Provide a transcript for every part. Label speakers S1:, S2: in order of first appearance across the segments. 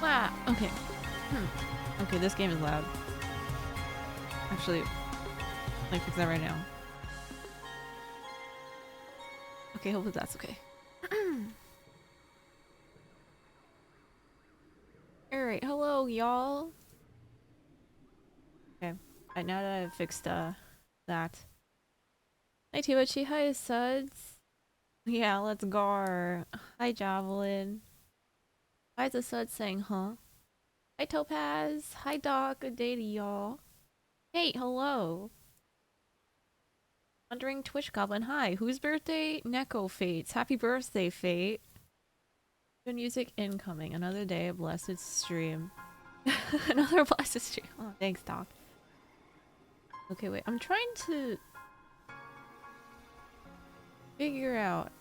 S1: Wow. Okay. Okay, this game is loud. Actually, let me fix that right now. Okay, hopefully that's okay. Alright, hello y'all. Okay. Alright, now that I've fixed that. Hi Tiwachi, hi Suds. Yeah, let's go. Hi Javelin. Why is the Sud saying huh? Hi Topaz. Hi Doc. Good day to y'all. Hey, hello. Wandering Twitch Goblin. Hi. Whose birthday? Neko Fates. Happy birthday, Fate. Good music incoming. Another day, a blessed stream. Another blessed stream. Oh, thanks, Doc. Okay, wait. I'm trying to figure out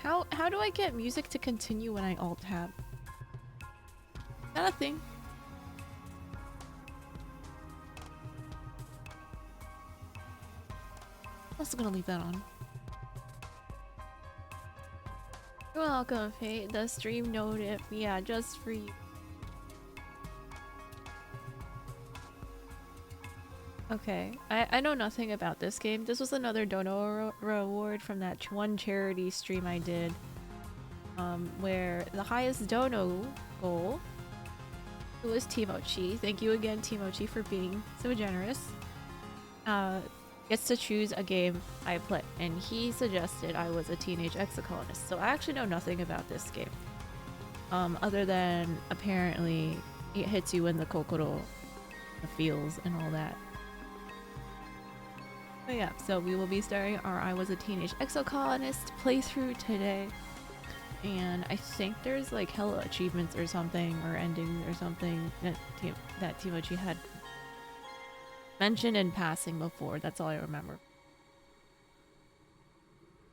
S1: how do I get music to continue when I alt tab? Is that a thing? I'm also gonna leave that on. You're welcome, Fate. The stream noted. Yeah, just for you. Okay, I know nothing about this game. This was another dono reward from that one charity stream I did, where the highest dono goal was Timochi. Thank you again, Timochi, for being so generous. Gets to choose a game I play, and he suggested I was a teenage exocolonist. So I actually know nothing about this game, other than apparently it hits you in the kokoro, the feels, and all that. But yeah, so we will be starting our I Was a Teenage Exocolonist playthrough today. And I think there's like hella achievements or something, or endings or something that Timochi had mentioned in passing before. That's all I remember.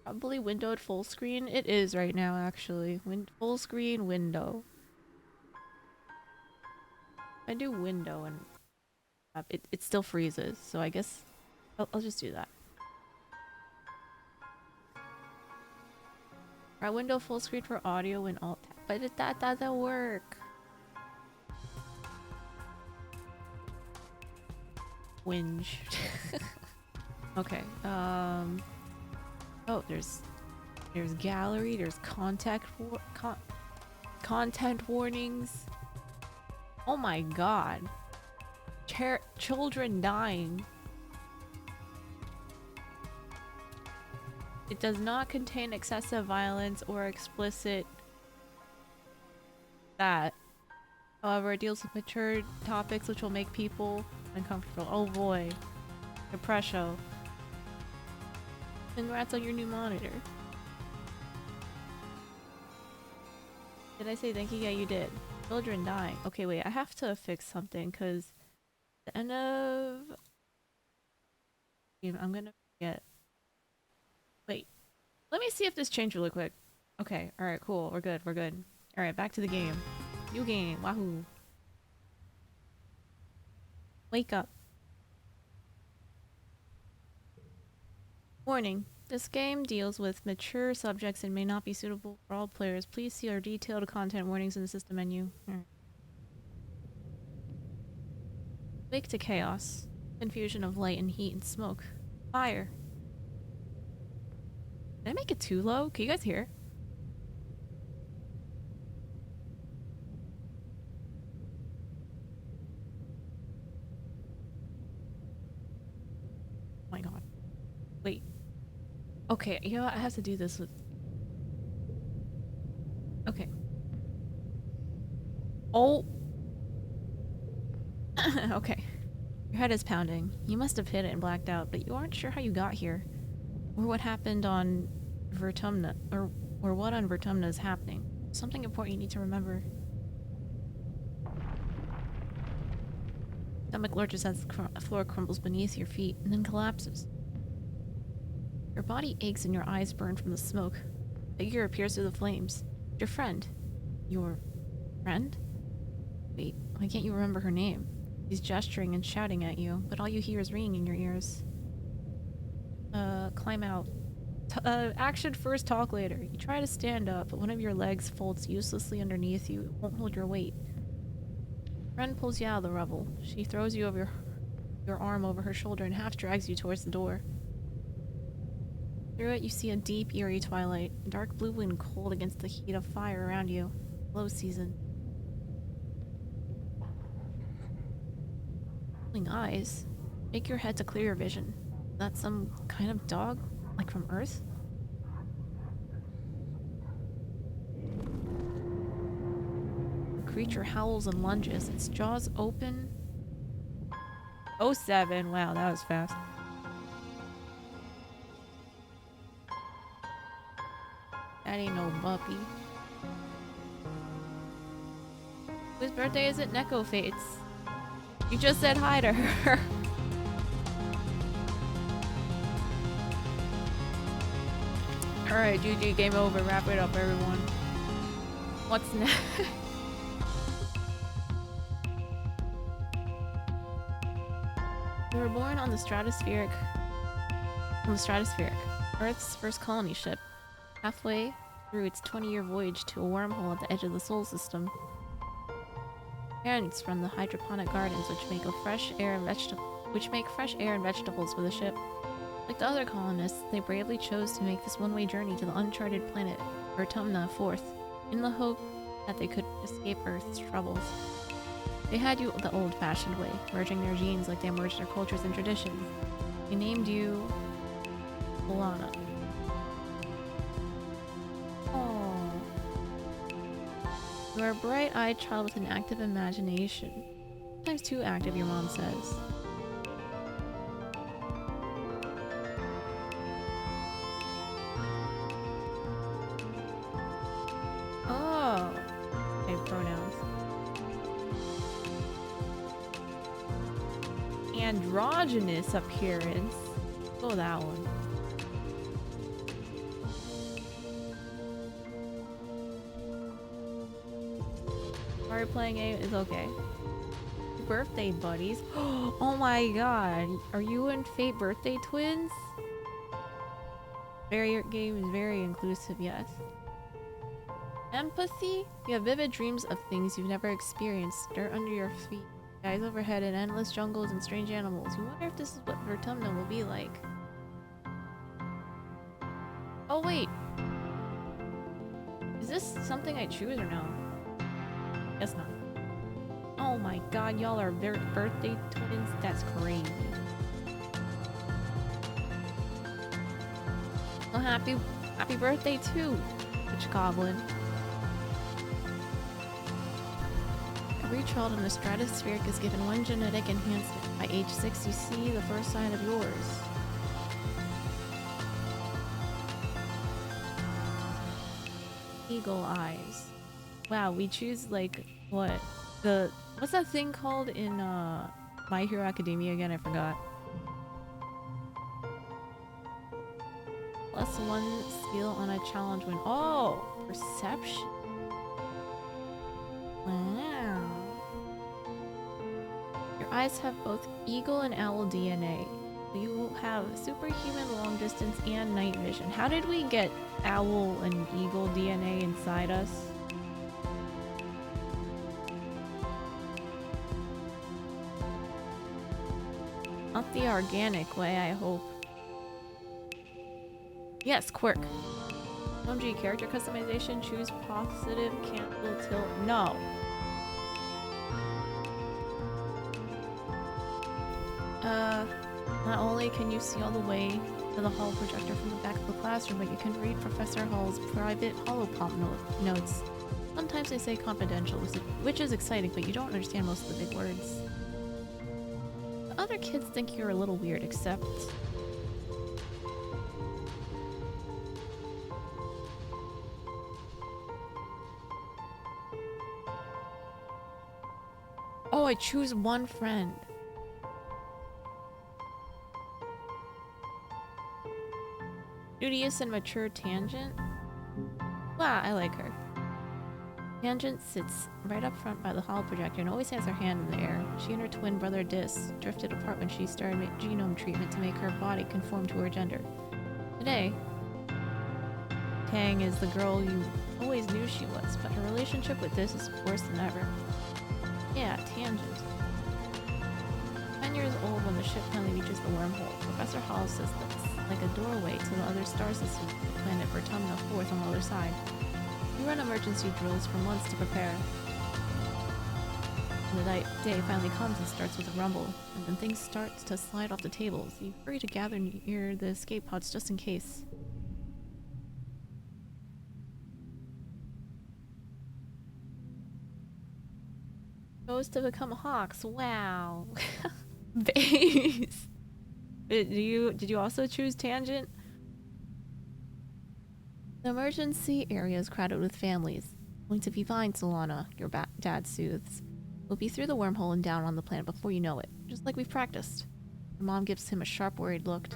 S1: Probably windowed full screen. It is right now, actually. Full screen window. I do window and it still freezes, so I guess I'll just do that. Our window full screen for audio and alt tab, but that doesn't work. Whinge. Okay. Oh, there's gallery. There's content warnings. Oh my god. Children dying. It does not contain excessive violence or explicit that. However, it deals with mature topics which will make people uncomfortable. Oh boy. Depresso. Congrats on your new monitor. Did I say thank you? Yeah, you did. Children dying. Okay, wait. I have to fix something because the end of... I'm gonna forget. Wait. Let me see if this changed really quick. Okay. Alright, cool. We're good. We're good. Alright, back to the game. New game. Wahoo. Wake up. Warning. This game deals with mature subjects and may not be suitable for all players. Please see our detailed content warnings in the system menu. Right. Wake to chaos. Confusion of light and heat and smoke. Fire. Did I make it too low? Can you guys hear? Oh my god. Wait. Okay, you know what? I have to do this with... Okay. Oh! Okay. Your head is pounding. You must have hit it and blacked out, but you aren't sure how you got here. Or what happened on Vertumna. Or what on Vertumna is happening. Something important you need to remember. Stomach lurches as the floor crumbles beneath your feet and then collapses. Your body aches and your eyes burn from the smoke. A figure appears through the flames. Your friend. Your friend? Wait, why can't you remember her name? She's gesturing and shouting at you, but all you hear is ringing in your ears. Climb out. Action first, talk later. You try to stand up, but one of your legs folds uselessly underneath you. It won't hold your weight. Friend pulls you out of the rubble. She throws you over your arm over her shoulder and half drags you towards the door. Through it, you see a deep, eerie twilight, dark blue and cold against the heat of fire around you. Low season. Eyes. Shake your head to clear your vision. Is that some kind of dog? Like from Earth? The creature howls and lunges, its jaws open. Oh, 07. Wow, that was fast. That ain't no puppy. Whose birthday is it? Neko Fates. You just said hi to her. Alright, GG, game over. Wrap it up, everyone. What's next? We were born on the stratospheric. Earth's first colony ship. Halfway through its 20-year voyage to a wormhole at the edge of the Sol system. Parents from the hydroponic gardens which make fresh air and vegetables for the ship. Like the other colonists, they bravely chose to make this one-way journey to the uncharted planet Vertumna 4th, in the hope that they could escape Earth's troubles. They had you the old-fashioned way, merging their genes like they merged their cultures and traditions. They named you Bolana. Oh. You are a bright-eyed child with an active imagination. Sometimes too active, your mom says. Oh. Okay, pronouns. Androgynous appearance. Go with that one. Are playing game is okay. Birthday buddies. Oh my god. Are you and Fate birthday twins? Game is very inclusive, yes. Empathy? You have vivid dreams of things you've never experienced. Dirt under your feet. Skies overhead and endless jungles and strange animals. You wonder if this is what Vertumna will be like. Oh wait. Is this something I choose or no? Guess not. Oh my god, y'all are birthday twins? That's crazy. Well, happy birthday too, Witch Goblin. Every child in the stratospheric is given one genetic enhancement. By age 6, you see the first sign of yours. Eagle eyes. Wow, we choose like what? What's that thing called in My Hero Academia again? I forgot. +1 skill on a challenge win. Oh, perception. Wow. Your eyes have both eagle and owl DNA. You will have superhuman long distance and night vision. How did we get owl and eagle DNA inside us? Not the organic way, I hope. Yes, quirk. OMG, character customization, choose positive, cancel, tilt. No. Not only can you see all the way to the hall projector from the back of the classroom, but you can read Professor Hall's private holopop notes. Sometimes they say confidential, which is exciting, but you don't understand most of the big words. The other kids think you're a little weird, except... Oh, I choose one friend. Studious and mature Tangent? Wow, I like her. Tangent sits right up front by the hall projector and always has her hand in the air. She and her twin brother Dis drifted apart when she started genome treatment to make her body conform to her gender. Today, Kang is the girl you always knew she was, but her relationship with this is worse than ever. Yeah, tangent. 10 years old when the ship finally reaches the wormhole. Professor Hall says that it's like a doorway to the other star system, the planet Vertumna 4th on the other side. You run emergency drills for months to prepare. When the day finally comes, it starts with a rumble, and then things start to slide off the tables. You hurry to gather near the escape pods just in case. Goes to become Hawks. Wow. Base. Did you also choose tangent? The emergency area is crowded with families. Going to be fine, Solana, your dad soothes. We'll be through the wormhole and down on the planet before you know it, just like we've practiced. Your mom gives him a sharp, worried look.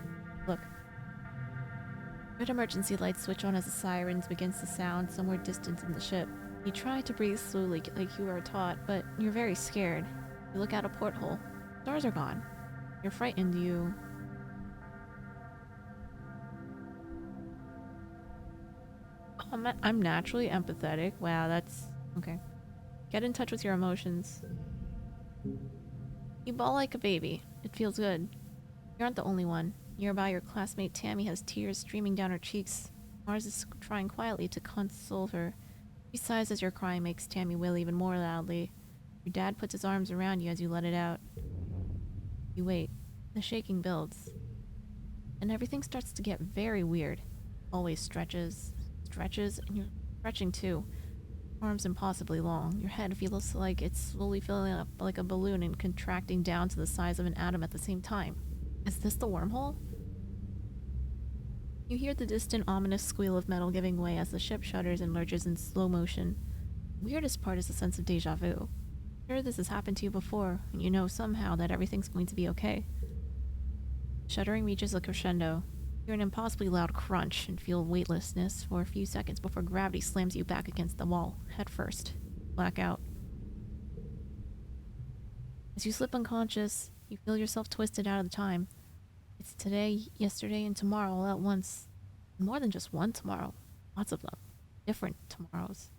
S1: Red emergency lights switch on as the sirens begins to sound somewhere distant in the ship. You try to breathe slowly like you are taught, but you're very scared. You look out a porthole. Stars are gone. You're frightened, I'm naturally empathetic. Wow, that's... okay. Get in touch with your emotions. You bawl like a baby. It feels good. You aren't the only one. Nearby, your classmate Tammy has tears streaming down her cheeks. Mars is trying quietly to console her. She sighs as your cry makes Tammy wail even more loudly. Your dad puts his arms around you as you let it out. You wait. The shaking builds. And everything starts to get very weird. Always stretches, and you're stretching too. Arms impossibly long. Your head feels like it's slowly filling up like a balloon and contracting down to the size of an atom at the same time. Is this the wormhole? You hear the distant, ominous squeal of metal giving way as the ship shudders and lurches in slow motion. The weirdest part is the sense of deja vu. Sure, this has happened to you before, and you know somehow that everything's going to be okay. Shuddering reaches a crescendo. You hear an impossibly loud crunch and feel weightlessness for a few seconds before gravity slams you back against the wall, head first. Blackout. As you slip unconscious, you feel yourself twisted out of the time. It's today, yesterday, and tomorrow all at once. More than just one tomorrow. Lots of them. Different tomorrows.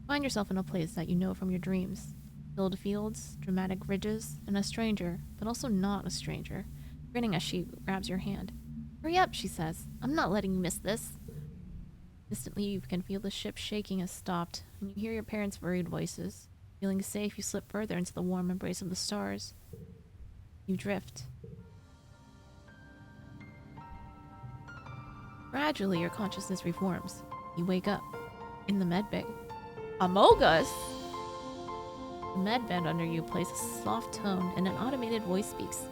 S1: Find yourself in a place that you know from your dreams. Filled fields, dramatic ridges, and a stranger, but also not a stranger, grinning as she grabs your hand. Hurry up, she says. I'm not letting you miss this. Distantly, you can feel the ship shaking as stopped, and you hear your parents' worried voices. Feeling safe, you slip further into the warm embrace of the stars. You drift. Gradually, your consciousness reforms. You wake up. In the medbay. Amogus! The medbed under you plays a soft tone, and an automated voice speaks.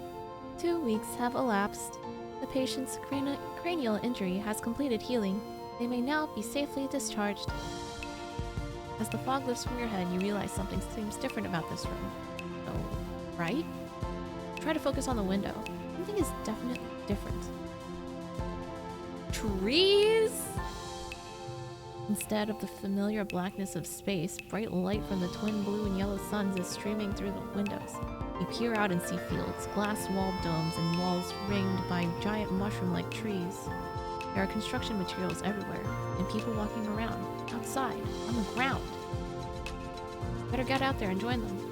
S1: 2 weeks have elapsed. The patient's cranial injury has completed healing. They may now be safely discharged. As the fog lifts from your head, you realize something seems different about this room. Oh, right? Try to focus on the window. Something is definitely different. Trees? Instead of the familiar blackness of space, bright light from the twin blue and yellow suns is streaming through the windows. You peer out and see fields, glass-walled domes, and walls ringed by giant mushroom-like trees. There are construction materials everywhere, and people walking around, outside, on the ground. Better get out there and join them.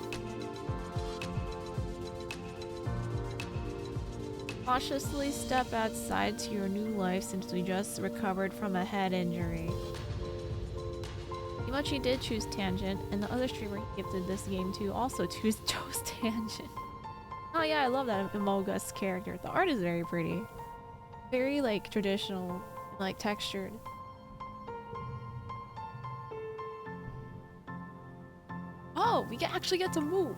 S1: Cautiously step outside to your new life since we just recovered from a head injury. Kimochi did choose Tangent, and the other streamer he gifted this game to also chose Tangent. Oh yeah, I love that Amogus character. The art is very pretty. Very, like, traditional, like, textured. Oh, we actually get to move!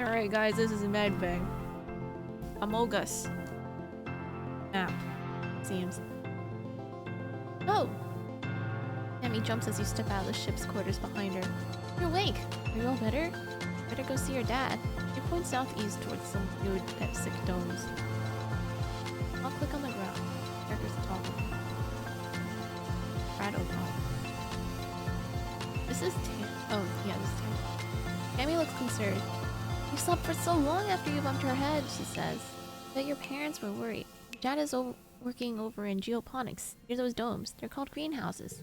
S1: Alright guys, this is a medbay. Amogus. Map. Seems. Oh! Tammy jumps as you step out of the ship's quarters behind her. You're awake! Are you all better? Better go see your dad. She points southeast towards some weird pepsic domes. I'll click on the ground. Characters talking. Prado Pop. This is oh, yeah, this is Tammy. Tammy looks concerned. You slept for so long after you bumped her head, she says. Bet your parents were worried. Dad is working over in geoponics. Near those domes. They're called greenhouses.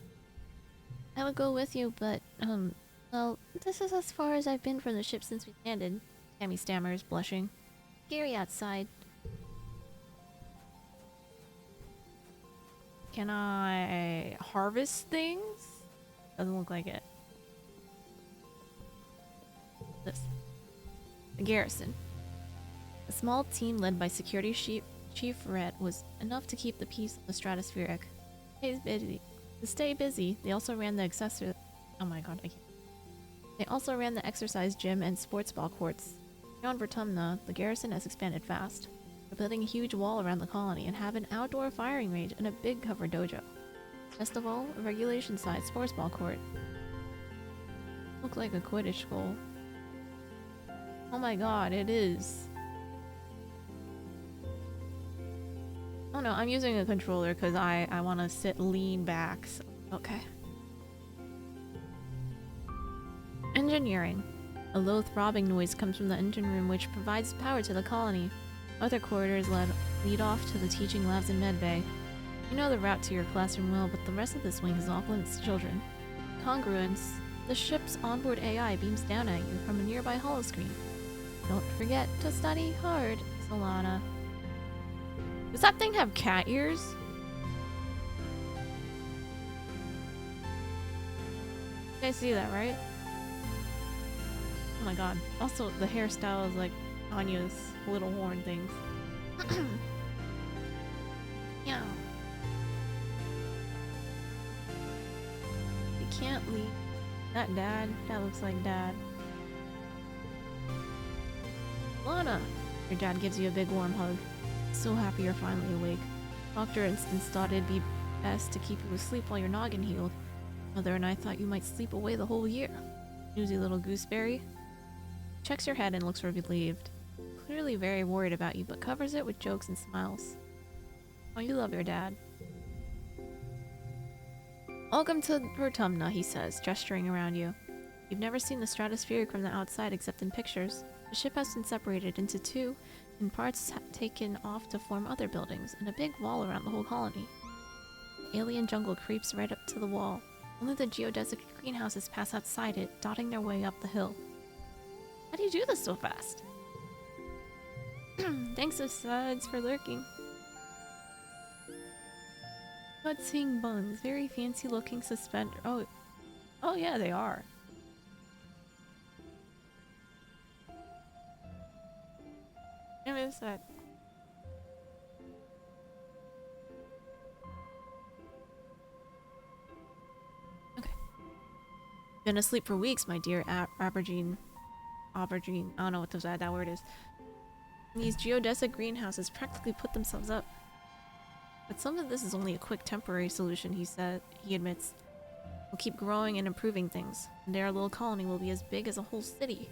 S1: I would go with you, but, well, this is as far as I've been from the ship since we landed. Tammy stammers, blushing. Scary outside. Can I harvest things? Doesn't look like it. This. The garrison. A small team led by security Chief Red was enough to keep the peace on the stratospheric. To stay busy, they also ran the Oh my god, I can't. They also ran the exercise gym and sports ball courts. Beyond Vertumna, the garrison has expanded fast. They're building a huge wall around the colony and have an outdoor firing range and a big covered dojo. Best of all, a regulation-sized sports ball court. Look like a Quidditch goal. Oh my god, it is. Oh no, I'm using a controller because I want to lean back. So. Okay. Engineering. A low throbbing noise comes from the engine room which provides power to the colony. Other corridors lead off to the teaching labs in medbay. You know the route to your classroom well, but the rest of this wing is off limits to children. Congruence. The ship's onboard AI beams down at you from a nearby holoscreen. Don't forget to study hard, Solana. Does that thing have cat ears? You guys see that, right? Oh my god. Also, the hairstyle is like Anya's little horn things. Yeah. You can't leave. That Dad? That looks like Dad. Lana! Your dad gives you a big warm hug. So happy you're finally awake. Dr. Instance thought it'd be best to keep you asleep while your noggin healed. Mother and I thought you might sleep away the whole year. Newsy little gooseberry. Checks your head and looks relieved. Clearly very worried about you, but covers it with jokes and smiles. Oh, you love your dad. Welcome to Vertumna, he says, gesturing around you. You've never seen the stratospheric from the outside except in pictures. The ship has been separated into two, and parts taken off to form other buildings, and a big wall around the whole colony. The alien jungle creeps right up to the wall. Only the geodesic greenhouses pass outside it, dotting their way up the hill. How do you do this so fast? Thanks to Suds for lurking. Seeing buns, very fancy looking suspender. Oh yeah, they are. I miss that. Okay. Been asleep for weeks, my dear Aubergine. I don't know what that word is. These geodesic greenhouses practically put themselves up. But some of this is only a quick temporary solution, he admits. We'll keep growing and improving things, and our little colony will be as big as a whole city.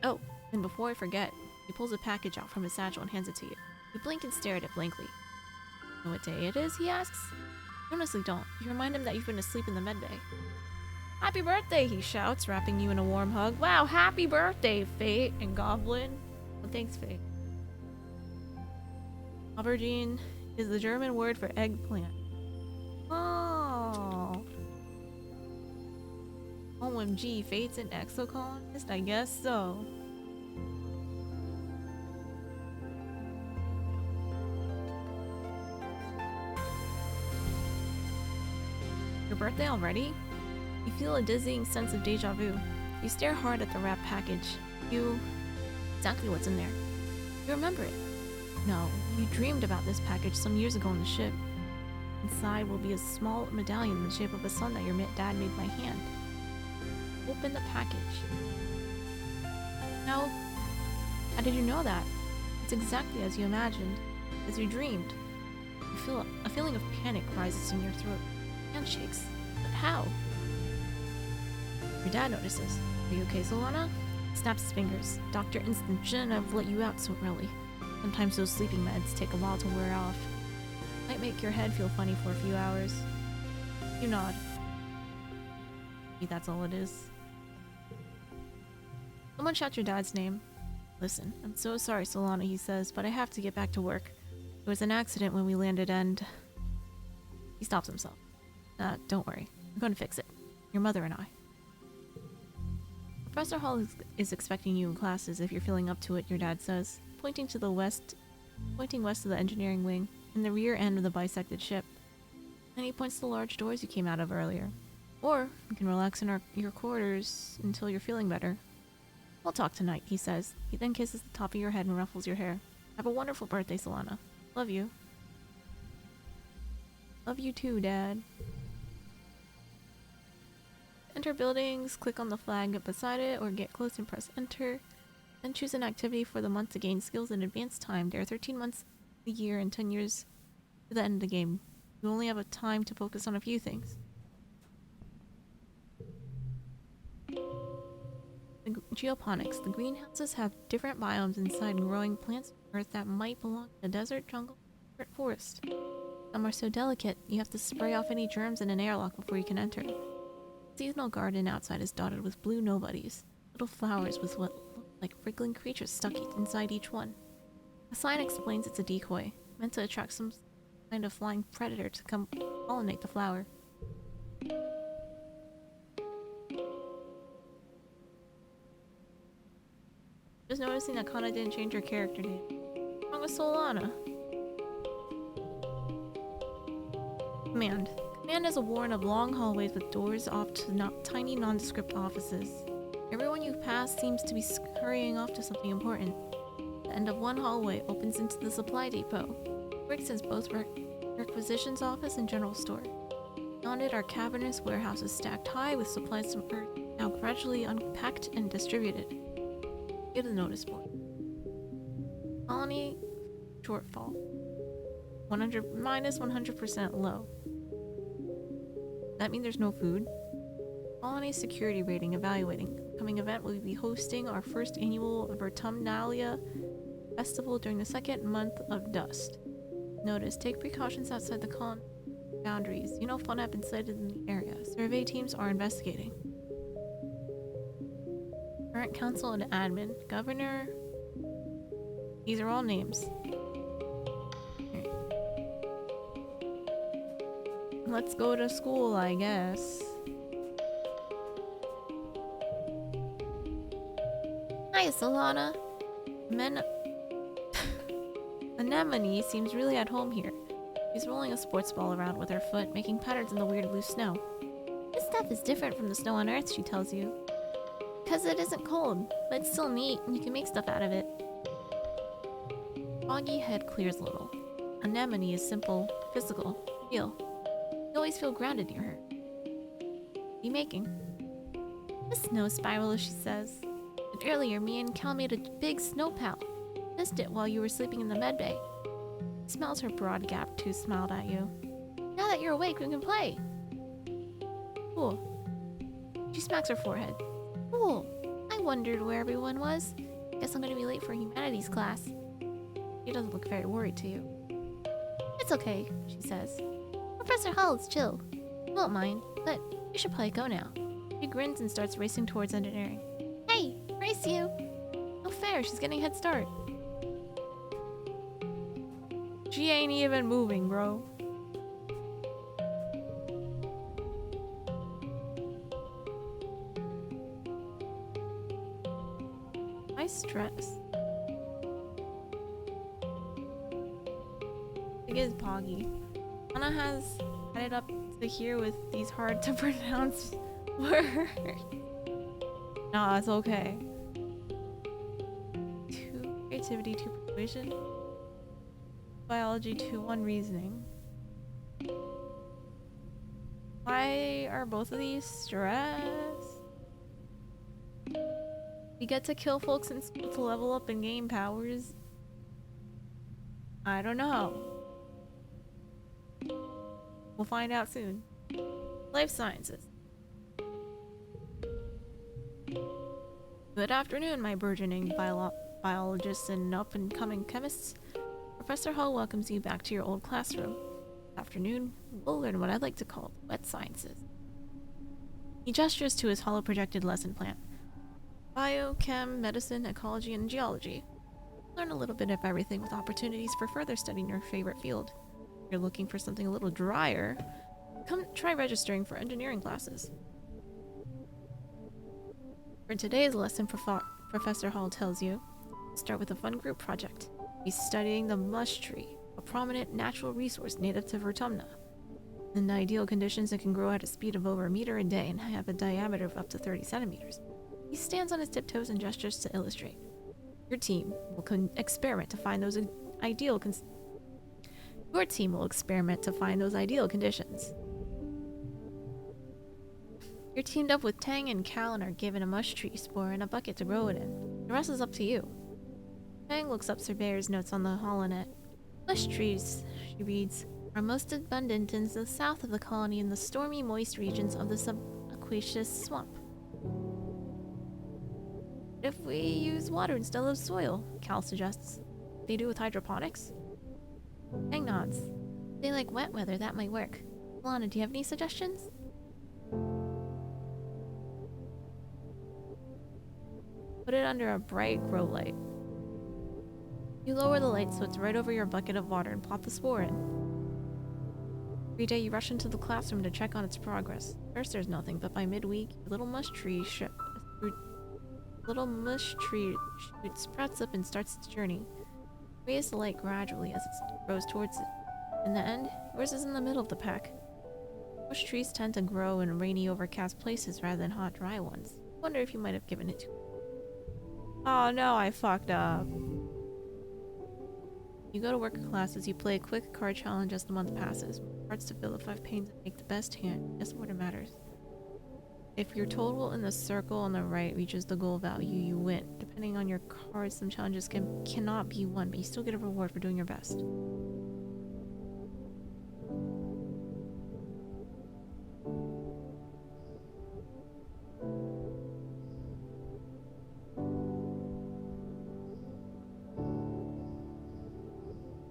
S1: Oh, and before I forget, he pulls a package out from his satchel and hands it to you. You blink and stare at it blankly. Know what day it is? He asks. You honestly don't. You remind him that you've been asleep in the medbay. Happy birthday, he shouts, wrapping you in a warm hug. Wow, happy birthday, Fate and Goblin. Well, thanks, Fate. Aubergine is the German word for eggplant. Oh. OMG, Fate's an exocolonist? I guess so. Your birthday already? You feel a dizzying sense of deja vu. You stare hard at the wrapped package. Exactly what's in there. You remember it. No, you dreamed about this package some years ago on the ship. Inside will be a small medallion in the shape of a sun that your dad made by hand. Open the package. No. How did you know that? It's exactly as you imagined, as you dreamed. You feel a feeling of panic rises in your throat. Hand shakes. But how? Your dad notices. Are you okay, Solana? Snaps his fingers. Dr. Instant shouldn't have let you out so early. Sometimes those sleeping meds take a while to wear off. Might make your head feel funny for a few hours. You nod. Maybe that's all it is. Someone shout your dad's name. Listen, I'm so sorry, Solana, he says, but I have to get back to work. There was an accident when we landed and... He stops himself. Don't worry. I'm going to fix it. Your mother and I. Professor Hall is expecting you in classes if you're feeling up to it, your dad says, pointing west to the engineering wing, in the rear end of the bisected ship. And he points to the large doors you came out of earlier. Or you can relax in your quarters until you're feeling better. We'll talk tonight, he says. He then kisses the top of your head and ruffles your hair. Have a wonderful birthday, Solana. Love you. Love you too, Dad. Enter buildings, click on the flag beside it, or get close and press enter. Then choose an activity for the month to gain skills in advance time. There are 13 months a year and 10 years to the end of the game. You only have a time to focus on a few things. The geoponics. The greenhouses have different biomes inside, growing plants on Earth that might belong in a desert, jungle, or forest. Some are so delicate, you have to spray off any germs in an airlock before you can enter. The seasonal garden outside is dotted with blue nobodies, little flowers with what look like wriggling creatures stuck inside each one. A sign explains it's a decoy, meant to attract some kind of flying predator to come pollinate the flower. Just noticing that Kana didn't change her character name. What's wrong with Solana? Command. Command is a warren of long hallways with doors off to tiny nondescript offices. Everyone you pass seems to be scurrying off to something important. The end of one hallway opens into the supply depot. Bricks as both requisitions office and general store. Beyond it are cavernous warehouses stacked high with supplies from Earth, now gradually unpacked and distributed. Get a notice board. Colony shortfall. -100% low. That means there's no food. Colony security rating evaluating. Coming event will be hosting our first annual Vertumnalia festival during the second month of Dust. Notice, take precautions outside the colony boundaries. You know fun have been sighted in the area. Survey teams are investigating. Current council and admin. Governor. These are all names. Here. Let's go to school, I guess. Hi, Solana. Anemone seems really at home here. She's rolling a sports ball around with her foot, making patterns in the weird loose snow. This stuff is different from the snow on Earth, she tells you. Because it isn't cold, but it's still neat and you can make stuff out of it. Foggy head clears a little. Anemone is simple, physical, real. You always feel grounded near her. What are you making? A snow spiral, she says. And earlier, me and Cal made a big snow pal. Missed it while you were sleeping in the medbay. Smells her broad-gapped tooth smiled at you. Now that you're awake, we can play. Cool. She smacks her forehead. Cool. I wondered where everyone was. Guess I'm gonna be late for humanities class. She doesn't look very worried to you. It's okay, she says. Professor Hall is chill. You won't mind, but you should probably go now. She grins and starts racing towards engineering. Hey, race you! No fair, she's getting a head start. She ain't even moving, bro. I stress. It is Poggy. Anna has headed up to here with these hard to pronounce words. Nah, it's okay. 2 creativity, 2 persuasion. Biology, 2, 1 reasoning. Why are both of these stress? We get to kill folks in school to level up and gain powers. I don't know. We'll find out soon. Life sciences. Good afternoon, my burgeoning biologists and up-and-coming chemists. Professor Hall welcomes you back to your old classroom. This afternoon, we'll learn what I'd like to call wet sciences. He gestures to his hollow-projected lesson plan. Biochem, medicine, ecology, and geology. Learn a little bit of everything with opportunities for further studying your favorite field. If you're looking for something a little drier, come try registering for engineering classes. For today's lesson, Professor Hall tells you, start with a fun group project. He's studying the mush tree, a prominent natural resource native to Vertumna. In ideal conditions, it can grow at a speed of over a meter a day and have a diameter of up to 30 centimeters. He stands on his tiptoes and gestures to illustrate. Your team will experiment to find those ideal Your team will experiment to find those ideal conditions. You're teamed up with Tang and Cal and are given a mush tree spore and a bucket to grow it in. The rest is up to you. Tang looks up Surveyor's notes on the holonet. Mush trees, she reads, are most abundant in the south of the colony in the stormy, moist regions of the subaqueous swamp. If we use water instead of soil, Cal suggests. They do with hydroponics? Tang nods. They like wet weather, that might work. Lana, do you have any suggestions? Put it under a bright grow light. You lower the light so it's right over your bucket of water and plop the spore in. Every day you rush into the classroom to check on its progress. First there's nothing, but by midweek, your little mush tree shoot sprouts up and starts its journey. Raise the light gradually as it grows towards it. In the end, yours is in the middle of the pack. Mush trees tend to grow in rainy, overcast places rather than hot, dry ones. Wonder if you might have given it to me. Oh no, I fucked up. You go to work classes, you play a quick card challenge as the month passes. Cards to fill the 5 panes and make the best hand. Guess what matters. If your total in the circle on the right reaches the goal value, you win. Depending on your cards, some challenges cannot be won, but you still get a reward for doing your best.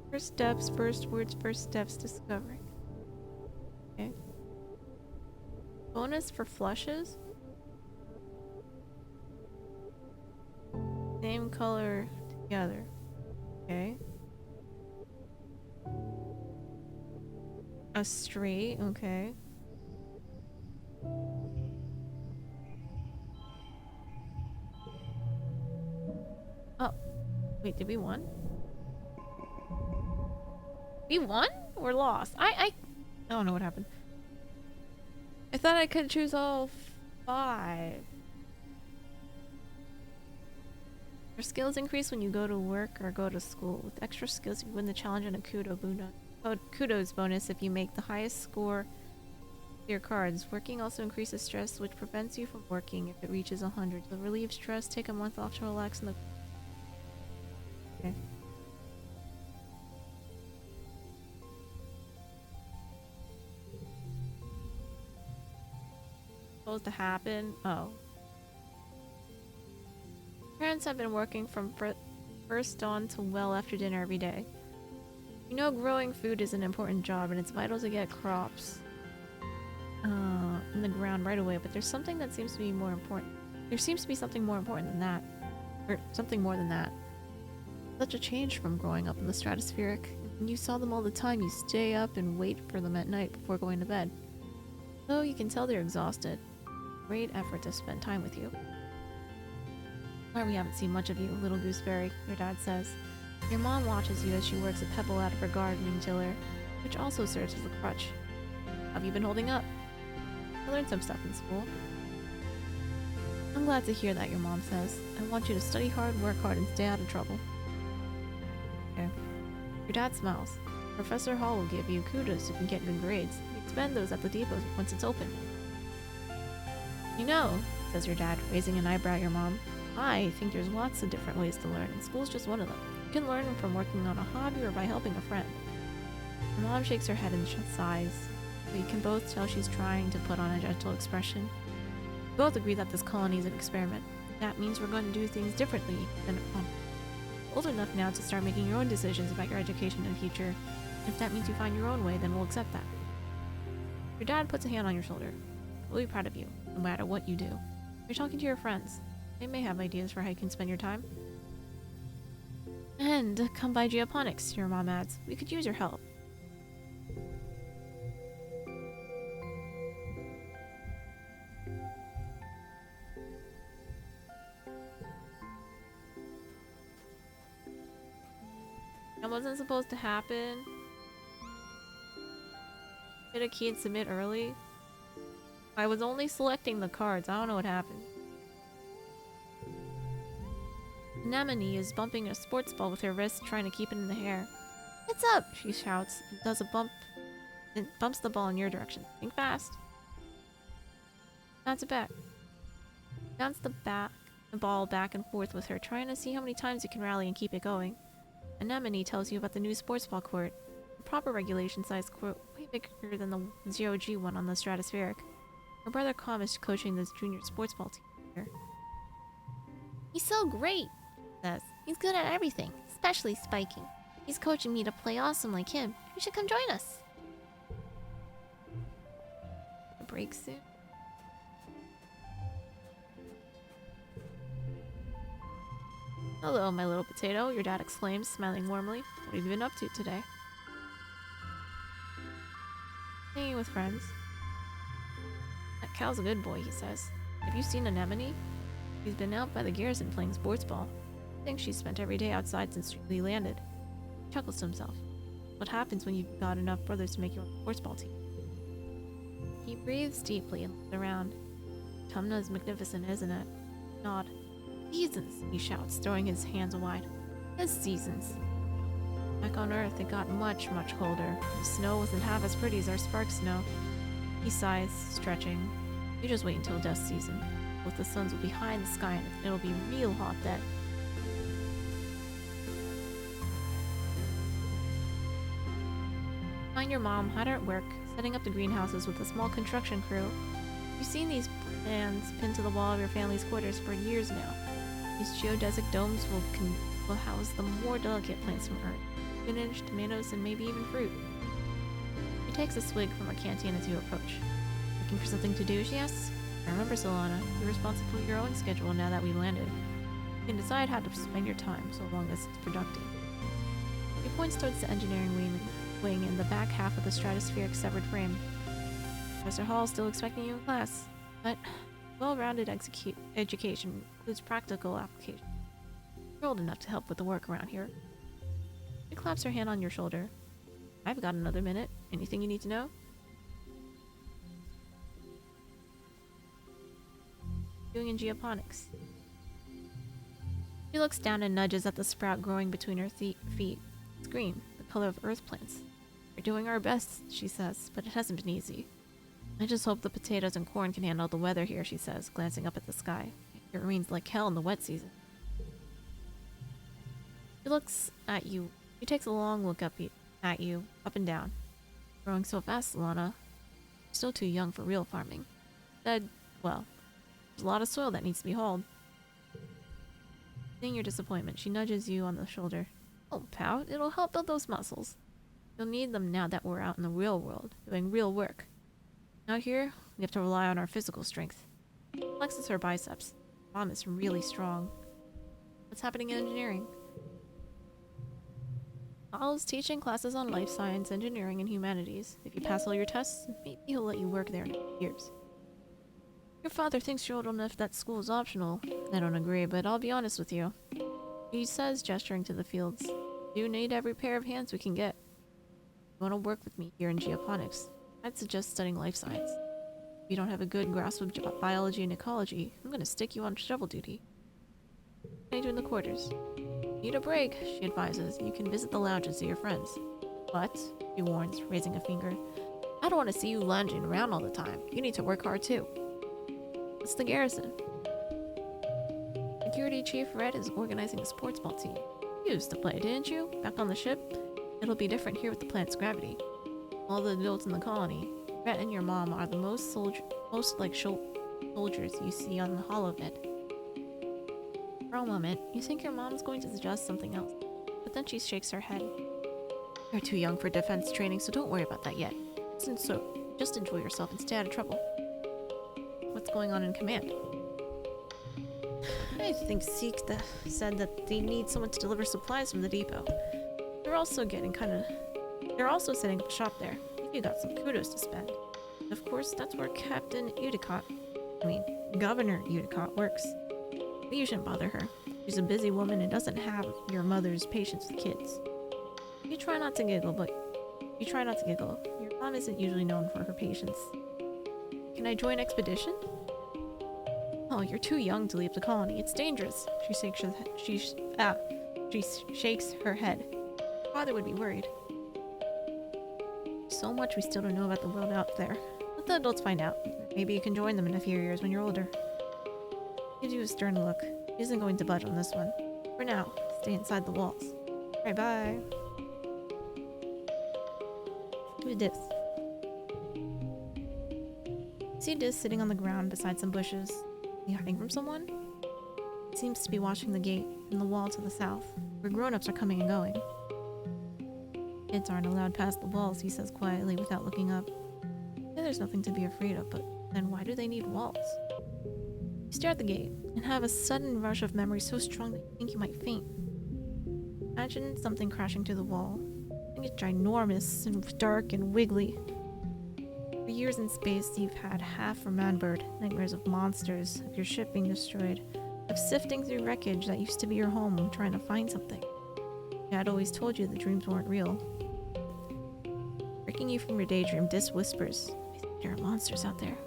S1: First steps, first words, first steps, discovering. Okay. Bonus for flushes. Same color together. Okay. A straight, okay. Oh. Wait, did we won? We won? Or lost? I don't know what happened. I thought I could choose all 5. Your skills increase when you go to work or go to school. With extra skills, you win the challenge and a kudos bonus if you make the highest score with your cards. Working also increases stress, which prevents you from working if it reaches 100. To relieve stress, take a month off to relax in the... Okay. Supposed to happen. Oh. Parents have been working from first dawn to well after dinner every day. You know growing food is an important job and it's vital to get crops in the ground right away, but there's something that seems to be more important. There seems to be something more important than that. Or something more than that. Such a change from growing up in the stratospheric. When you saw them all the time, you stay up and wait for them at night before going to bed. So you can tell they're exhausted. Great effort to spend time with you. Sorry we haven't seen much of you, little gooseberry, your dad says. Your mom watches you as she works a pebble out of her gardening tiller, which also serves as a crutch. How have you been holding up? I learned some stuff in school. I'm glad to hear that, your mom says. I want you to study hard, work hard, and stay out of trouble. Okay. Your dad smiles. Professor Hall will give you kudos if you get good grades. You spend those at the depot once it's open. You know, says your dad, raising an eyebrow at your mom. I think there's lots of different ways to learn, and school's just one of them. You can learn from working on a hobby or by helping a friend. Your mom shakes her head and sighs, but you can both tell she's trying to put on a gentle expression. We both agree that this colony is an experiment. That means we're going to do things differently than old enough now to start making your own decisions about your education and future. If that means you find your own way, then we'll accept that. Your dad puts a hand on your shoulder. We'll be proud of you, no matter what you do. You're talking to your friends. They may have ideas for how you can spend your time. And come by Geoponics, your mom adds. We could use your help. That wasn't supposed to happen. Hit a key and submit early. I was only selecting the cards. I don't know what happened. Anemone is bumping a sports ball with her wrist, trying to keep it in the air. "What's up?" she shouts, and does a bump and bumps the ball in your direction. Think fast. Bounce it back. Bounce the ball back and forth with her, trying to see how many times you can rally and keep it going. Anemone tells you about the new sports ball court. A proper regulation size court, way bigger than the 0G one on the Stratospheric. Her brother Com is coaching this junior sports ball team here. "He's so great," she says. "He's good at everything, especially spiking. He's coaching me to play awesome like him. You should come join us." A break soon? "Hello, my little potato," your dad exclaims, smiling warmly. "What have you been up to today?" "Hanging with friends." "That Cal's a good boy," he says. "Have you seen Anemone? He's been out by the garrison playing sports ball. I think she's spent every day outside since we landed." He chuckles to himself. "What happens when you've got enough brothers to make your own sports ball team?" He breathes deeply and looks around. Tumna is magnificent, isn't it? Nod. "Seasons," he shouts, throwing his hands wide. "Yes, seasons." Back on Earth, it got much, much colder. The snow wasn't half as pretty as our spark snow. He sighs, stretching. "You just wait until dust season. Both the suns will be high in the sky and it'll be real hot then." Find your mom hard at work, setting up the greenhouses with a small construction crew. You've seen these plans pinned to the wall of your family's quarters for years now. These geodesic domes will house the more delicate plants from Earth. Spinach, tomatoes, and maybe even fruit. She takes a swig from her canteen as you approach. "Looking for something to do?" she asks. "Remember, Solana, you're responsible for your own schedule now that we've landed. You can decide how to spend your time, so long as it's productive." She points towards the engineering wing in the back half of the stratospheric severed frame. Professor Hall is still expecting you in class, but well-rounded education includes practical application. You're old enough to help with the work around here. She claps her hand on your shoulder. "I've got another minute. Anything you need to know?" "Doing in geoponics." She looks down and nudges at the sprout growing between her feet. It's green, the color of earth plants. "We're doing our best," she says, "but it hasn't been easy. I just hope the potatoes and corn can handle the weather here," she says, glancing up at the sky. "It rains like hell in the wet season." She looks at you. She takes a long look at you, up and down. "Growing so fast, Solana. You're still too young for real farming." Said, "Well, there's a lot of soil that needs to be hauled." Seeing your disappointment, she nudges you on the shoulder. "Don't pout. It'll help build those muscles. You'll need them now that we're out in the real world, doing real work. Out here, we have to rely on our physical strength." Flexes her biceps. Mom is really strong. "What's happening in engineering?" "Al's teaching classes on life science, engineering, and humanities. If you pass all your tests, maybe he'll let you work there in a few years." "Your father thinks you're old enough that school is optional." "I don't agree, but I'll be honest with you," he says, gesturing to the fields. "You need every pair of hands we can get. You want to work with me here in geoponics? I'd suggest studying life science. If you don't have a good grasp of biology and ecology, I'm going to stick you on shovel duty." "What can I do in the quarters?" "Need a break," she advises. "You can visit the lounge and see your friends." "But," she warns, raising a finger, "I don't want to see you lounging around all the time. You need to work hard too." "What's the garrison?" "Security Chief Red is organizing a sports ball team. You used to play, didn't you? Back on the ship? It'll be different here with the planet's gravity. All the adults in the colony, Rhett and your mom are the most like soldiers you see on the holovid." For a moment, you think your mom's going to suggest something else, but then she shakes her head. "You're too young for defense training, so don't worry about that yet. Just enjoy yourself and stay out of trouble." "What's going on in command?" I think said that they need someone to deliver supplies from the depot. They're also setting up shop there. You got some kudos to spend. Of course, that's where Governor Udicott works. But you shouldn't bother her. She's a busy woman and doesn't have your mother's patience with kids. You try not to giggle. Your mom isn't usually known for her patience. Can I join expedition? Oh, you're too young to leave the colony. It's dangerous. She shakes her head. Father would be worried. So much we still don't know about the world out there. Let the adults find out. Maybe you can join them in a few years when you're older. He gives you a stern look. He isn't going to budge on this one. For now, stay inside the walls. Alright, bye. Who's this? See Diz sitting on the ground beside some bushes. Is he hiding from someone? He seems to be watching the gate and the wall to the south, where grown-ups are coming and going. Kids aren't allowed past the walls, he says quietly without looking up. Yeah, there's nothing to be afraid of, but then why do they need walls? You stare at the gate and have a sudden rush of memory so strong that you think you might faint. Imagine something crashing through the wall. I think it's ginormous and dark and wiggly. For years in space, you've had half a man-bird, nightmares of monsters, of your ship being destroyed, of sifting through wreckage that used to be your home trying to find something. Dad always told you the dreams weren't real. Breaking you from your daydream, Dis whispers, I think there are monsters out there.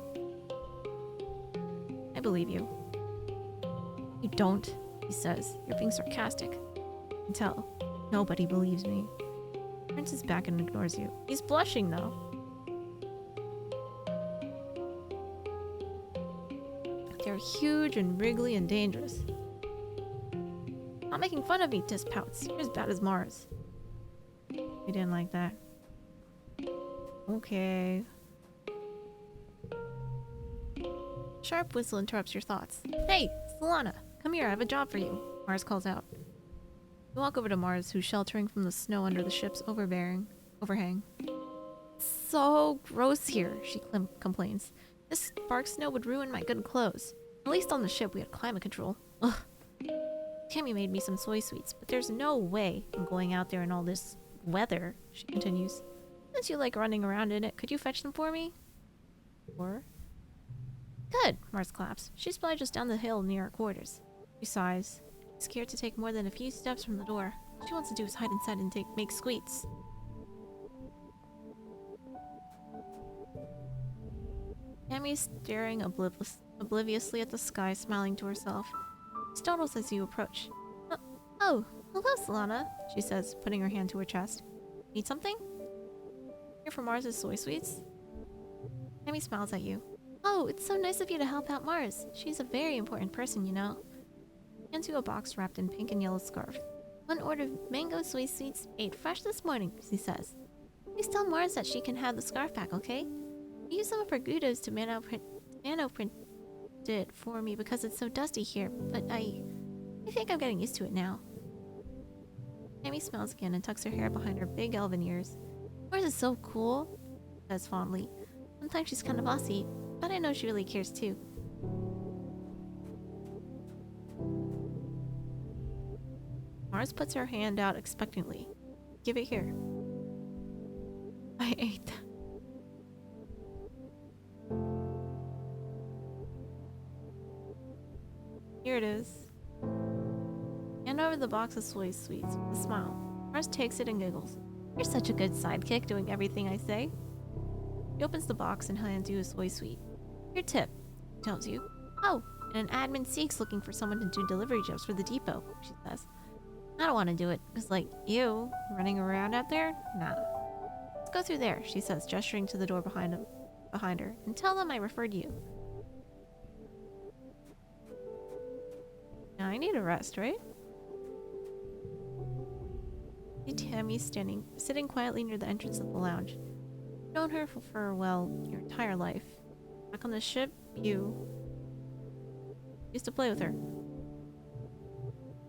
S1: I believe you. You don't, he says. You're being sarcastic. I can tell. Nobody believes me. He turns his back and ignores you. He's blushing, though. They're huge and wriggly and dangerous. Not making fun of me, Dis pouts. You're as bad as Mars. You didn't like that. Okay. Sharp whistle interrupts your thoughts. Hey, Solana, come here, I have a job for you. Mars calls out. You walk over to Mars, who's sheltering from the snow under the ship's overhang. So gross here, she complains. This spark snow would ruin my good clothes. At least on the ship we had climate control. Ugh. Tammy made me some soy sweets, but there's no way I'm going out there in all this weather, she continues. Since you like running around in it, could you fetch them for me? Or? Good, Mars claps. She's probably just down the hill near our quarters. She sighs. Scared to take more than a few steps from the door. All she wants to do is hide inside and make sweets. Tammy's staring obliviously at the sky, smiling to herself. She startles as you approach. Oh, hello, Solana, she says, putting her hand to her chest. Need something? Here for Mars' soy sweets? Tammy smiles at you. Oh, it's so nice of you to help out Mars. She's a very important person, you know. Hands you a box wrapped in pink and yellow scarf. One order of mango soy sweets made fresh this morning, she says. Please tell Mars that she can have the scarf back, okay? I used some of her kudos to nanoprint it for me because it's so dusty here, but I think I'm getting used to it now. Tammy smiles again and tucks her hair behind her big elven ears. Mars is so cool, says fondly. Sometimes she's kind of bossy, but I know she really cares too. Mars puts her hand out expectantly. Give it here. I ate that. Here it is. Hand over the box of soy sweets with a smile. Mars takes it and giggles. You're such a good sidekick, doing everything I say. He opens the box and hands you a soy sweet. Your tip, he tells you. Oh, and an admin seeks looking for someone to do delivery jobs for the depot, she says. I don't want to do it, because like, you, running around out there? Nah. Let's go through there, she says, gesturing to the door behind her, and tell them I referred you. Now I need a rest, right? See Tammy sitting quietly near the entrance of the lounge. You've known her for, well, your entire life. Back on the ship, you used to play with her.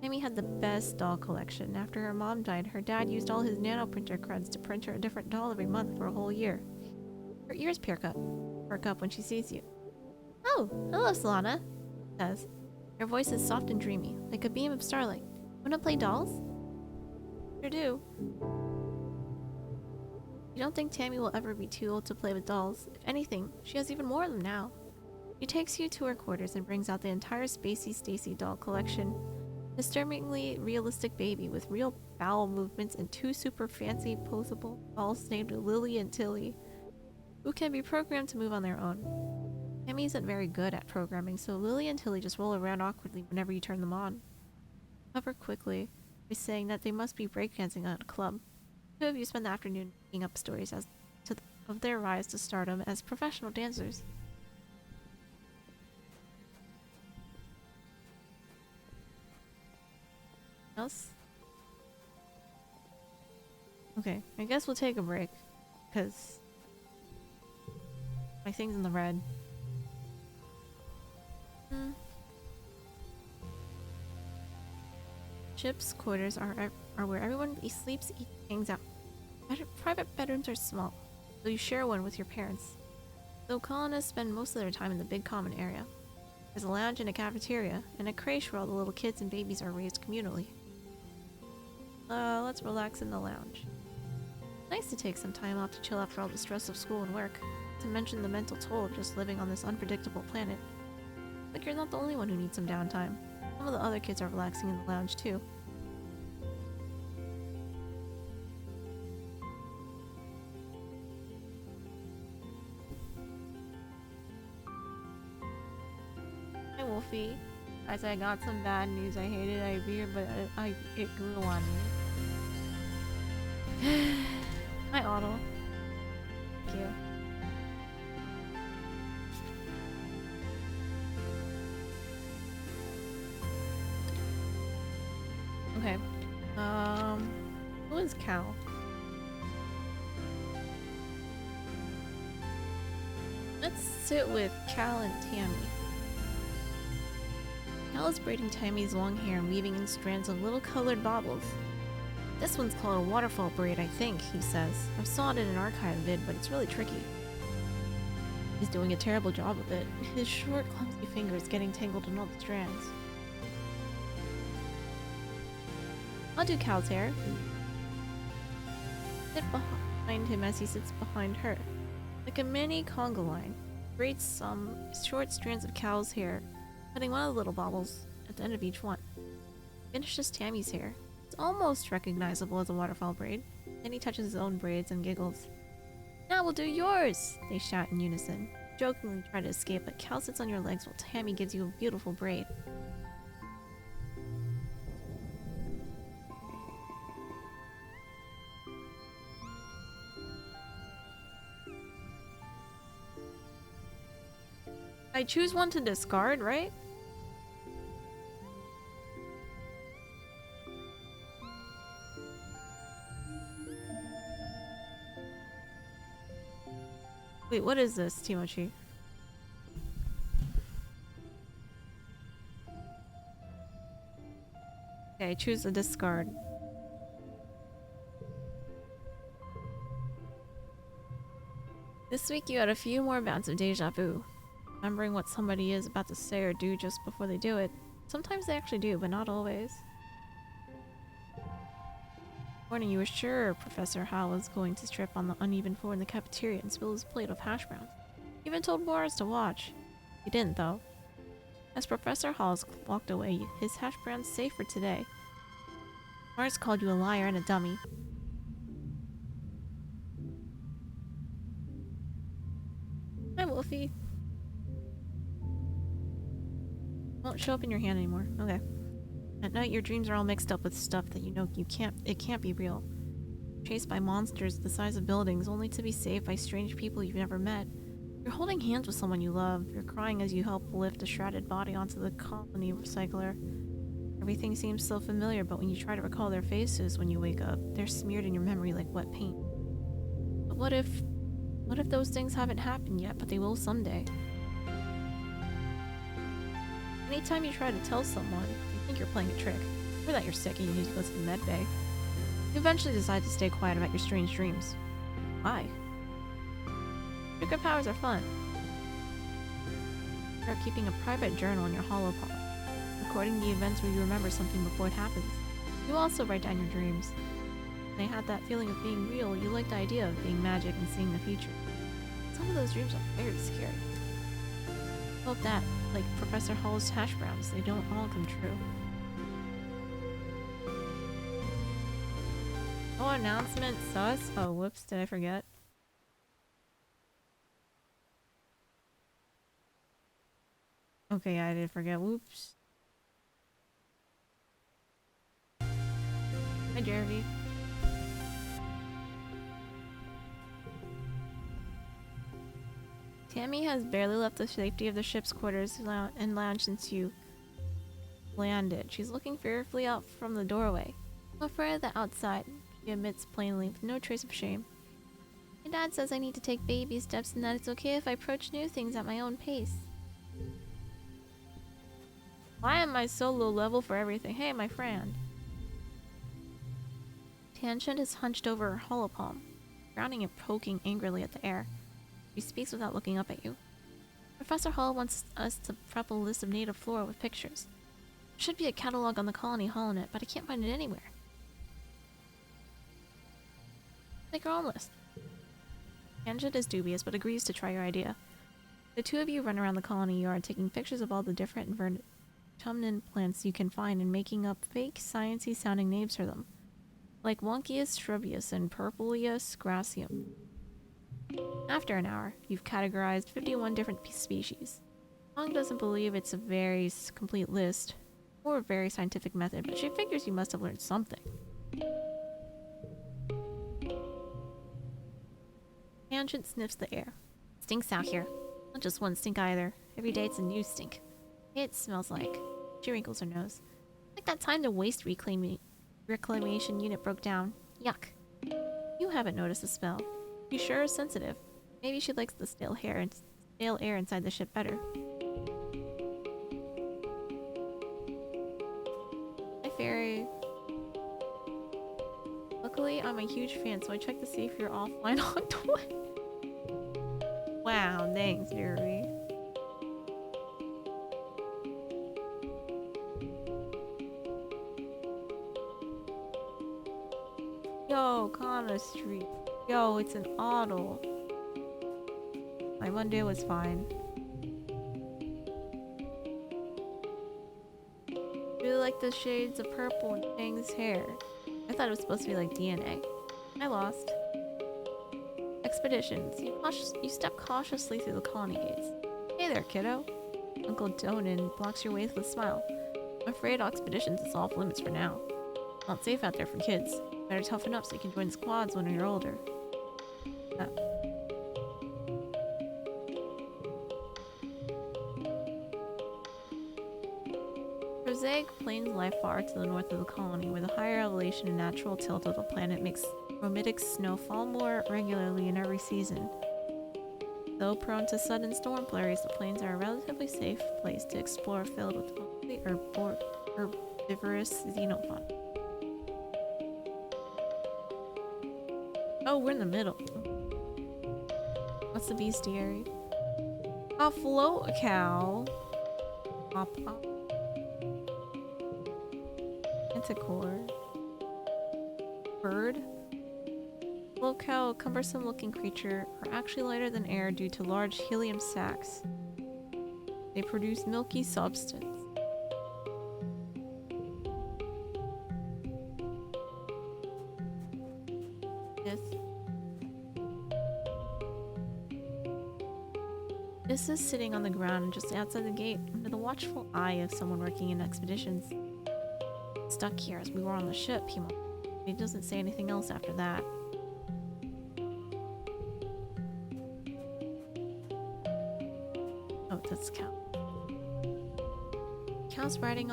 S1: Tammy had the best doll collection. After her mom died, her dad used all his nanoprinter creds to print her a different doll every month for a whole year. Her ears perk up when she sees you. Oh, hello, Solana, she says. Her voice is soft and dreamy, like a beam of starlight. Wanna play dolls? Sure do. You don't think Tammy will ever be too old to play with dolls. If anything, she has even more of them now. She takes you to her quarters and brings out the entire Spacey Stacy doll collection. Disturbingly realistic baby with real bowel movements and two super fancy posable dolls named Lily and Tilly, who can be programmed to move on their own. Tammy isn't very good at programming, so Lily and Tilly just roll around awkwardly whenever you turn them on. Cover quickly by saying that they must be breakdancing at a club. Two of you spend the afternoon making up stories of their rise to stardom as professional dancers. Else? Okay, I guess we'll take a break, because my thing's in the red. Chip's quarters are where everyone sleeps, eats, hangs out. Private bedrooms are small, so you share one with your parents. So colonists spend most of their time in the big common area. There's a lounge and a cafeteria, and a creche where all the little kids and babies are raised communally. Let's relax in the lounge. It's nice to take some time off to chill after all the stress of school and work, not to mention the mental toll of just living on this unpredictable planet. Like you're not the only one who needs some downtime. Some of the other kids are relaxing in the lounge too. Hi Wolfie. Guys, I got some bad news. I hated Ivy, but it grew on me. Hi Otto. Thank you. Okay. Who is Cal? Let's sit with Cal and Tammy. Cal is braiding Tammy's long hair and weaving in strands of little colored baubles. This one's called a waterfall braid, I think, he says. I saw it in an archive vid, but it's really tricky. He's doing a terrible job of it. His short, clumsy fingers getting tangled in all the strands. I'll do Cal's hair. Sit behind him as he sits behind her. Like a mini conga line. Braids some short strands of Cal's hair, putting one of the little baubles at the end of each one. Finishes Tammy's hair. It's almost recognizable as a waterfall braid. Then he touches his own braids and giggles. Now we'll do yours! They shout in unison. Jokingly try to escape, but Cal sits on your legs while Tammy gives you a beautiful braid. I choose one to discard, right? Wait, what is this, Timochi? Okay, choose a discard. This week you had a few more bouts of deja vu. Remembering what somebody is about to say or do just before they do it. Sometimes they actually do, but not always. Morning, you were sure Professor Howell was going to trip on the uneven floor in the cafeteria and spill his plate of hash browns. You even told Morris to watch. He didn't, though. As Professor Halls walked away, his hash browns safe for today. Morris called you a liar and a dummy. Hi, Wolfie. Won't show up in your hand anymore. Okay. At night, your dreams are all mixed up with stuff that you know it can't be real. Chased by monsters the size of buildings, only to be saved by strange people you've never met. You're holding hands with someone you love. You're crying as you help lift a shrouded body onto the colony recycler. Everything seems so familiar, but when you try to recall their faces when you wake up, they're smeared in your memory like wet paint. But what if those things haven't happened yet, but they will someday? Anytime you try to tell someone, you think you're playing a trick, or that you're sick and you need to go to the med bay. You eventually decide to stay quiet about your strange dreams. Why? Superpowers are fun. Start keeping a private journal in your holopod. recording the events where you remember something before it happens. You also write down your dreams. When they had that feeling of being real, you like the idea of being magic and seeing the future. Some of those dreams are very scary. Hope that, like Professor Hall's hash browns, they don't all come true. Oh, announcement sus? Oh, whoops, did I forget? Okay, I did forget. Whoops. Hi, Jeremy. Tammy has barely left the safety of the ship's quarters and lounge since you landed. She's looking fearfully out from the doorway. I'm afraid of the outside, she admits plainly, with no trace of shame. My dad says I need to take baby steps and that it's okay if I approach new things at my own pace. Why am I so low level for everything? Hey, my friend. Tangent is hunched over her hollow palm, frowning and poking angrily at the air. She speaks without looking up at you. Professor Hall wants us to prep a list of native flora with pictures. There should be a catalog on the colony holonet, but I can't find it anywhere. Make your own list. Tangent is dubious, but agrees to try your idea. The two of you run around the colony yard, taking pictures of all the different vertumnant plants you can find and making up fake, sciencey sounding names for them, like Wonkius shrubbius and Purpuleus gracium. After an hour, you've categorized 51 different species. Hong doesn't believe it's a very complete list, or a very scientific method, but she figures you must have learned something. Tangent sniffs the air. Stinks out here. Not just one stink either. Every day it's a new stink. It smells like. She wrinkles her nose. Like that time the waste reclamation unit broke down. Yuck. You haven't noticed the smell. She sure is sensitive. Maybe she likes the stale air inside the ship better. Hi, Fairy. Luckily, I'm a huge fan, so I checked to see if you're offline on Twitter. Wow, thanks, Jeremy. Yo, Kana Street. Yo, it's an auto. My Monday was fine. Really like the shades of purple in Fang's hair. I thought it was supposed to be like DNA. I lost. Expeditions. You step cautiously through the colony gates. Hey there, kiddo. Uncle Donan blocks your way with a smile. I'm afraid expeditions is off limits for now. Not safe out there for kids. Better toughen up so you can join the squads when you're older. Prosaic plains lie far to the north of the colony, where the higher elevation and natural tilt of the planet makes chromatic snow fall more regularly in every season. Though prone to sudden storm flurries, the plains are a relatively safe place to explore, filled with mostly herbivorous xenofauna. Oh, we're in the middle. What's the bestiary? A float cow. Pop. Manticore. Bird. Float cow, a cumbersome looking creature, are actually lighter than air due to large helium sacs. They produce milky substance. This is sitting on the ground just outside the gate, under the watchful eye of someone working in expeditions. Stuck here as we were on the ship, he doesn't say anything else after that. Oh, that's Cow. Cow's riding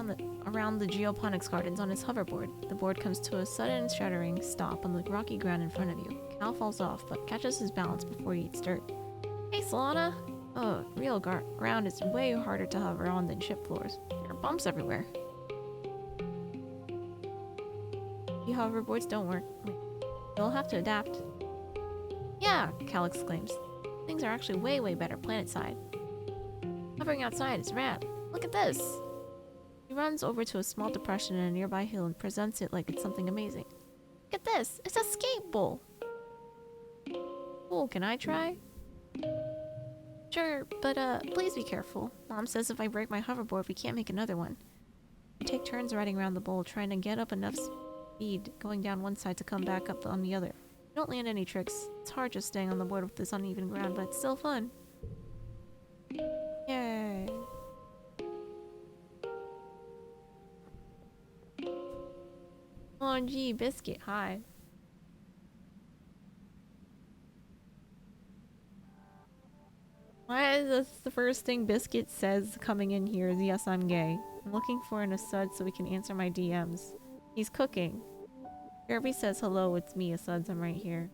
S1: around the geoponics gardens on his hoverboard. The board comes to a sudden shuddering stop on the rocky ground in front of you. Cow falls off, but catches his balance before he eats dirt. Hey, Solana! Oh, real ground is way harder to hover on than ship floors. There are bumps everywhere. You hoverboards don't work. You'll have to adapt. Yeah, Cal exclaims. Things are actually way better planet side. Hovering outside is rad. Look at this! She He runs over to a small depression in a nearby hill and presents it like it's something amazing. Look at this! It's a skate bowl! Cool, can I try? Sure, but please be careful. Mom says if I break my hoverboard, we can't make another one. We take turns riding around the bowl, trying to get up enough speed going down one side to come back up on the other. We don't land any tricks. It's hard just staying on the board with this uneven ground, but it's still fun. Yay. Oh gee, Biscuit, hi. Why is this the first thing Biscuit says coming in here is yes, I'm gay. I'm looking for an Asud so we can answer my DMs. He's cooking. Kirby says hello, it's me, Asuds, I'm right here.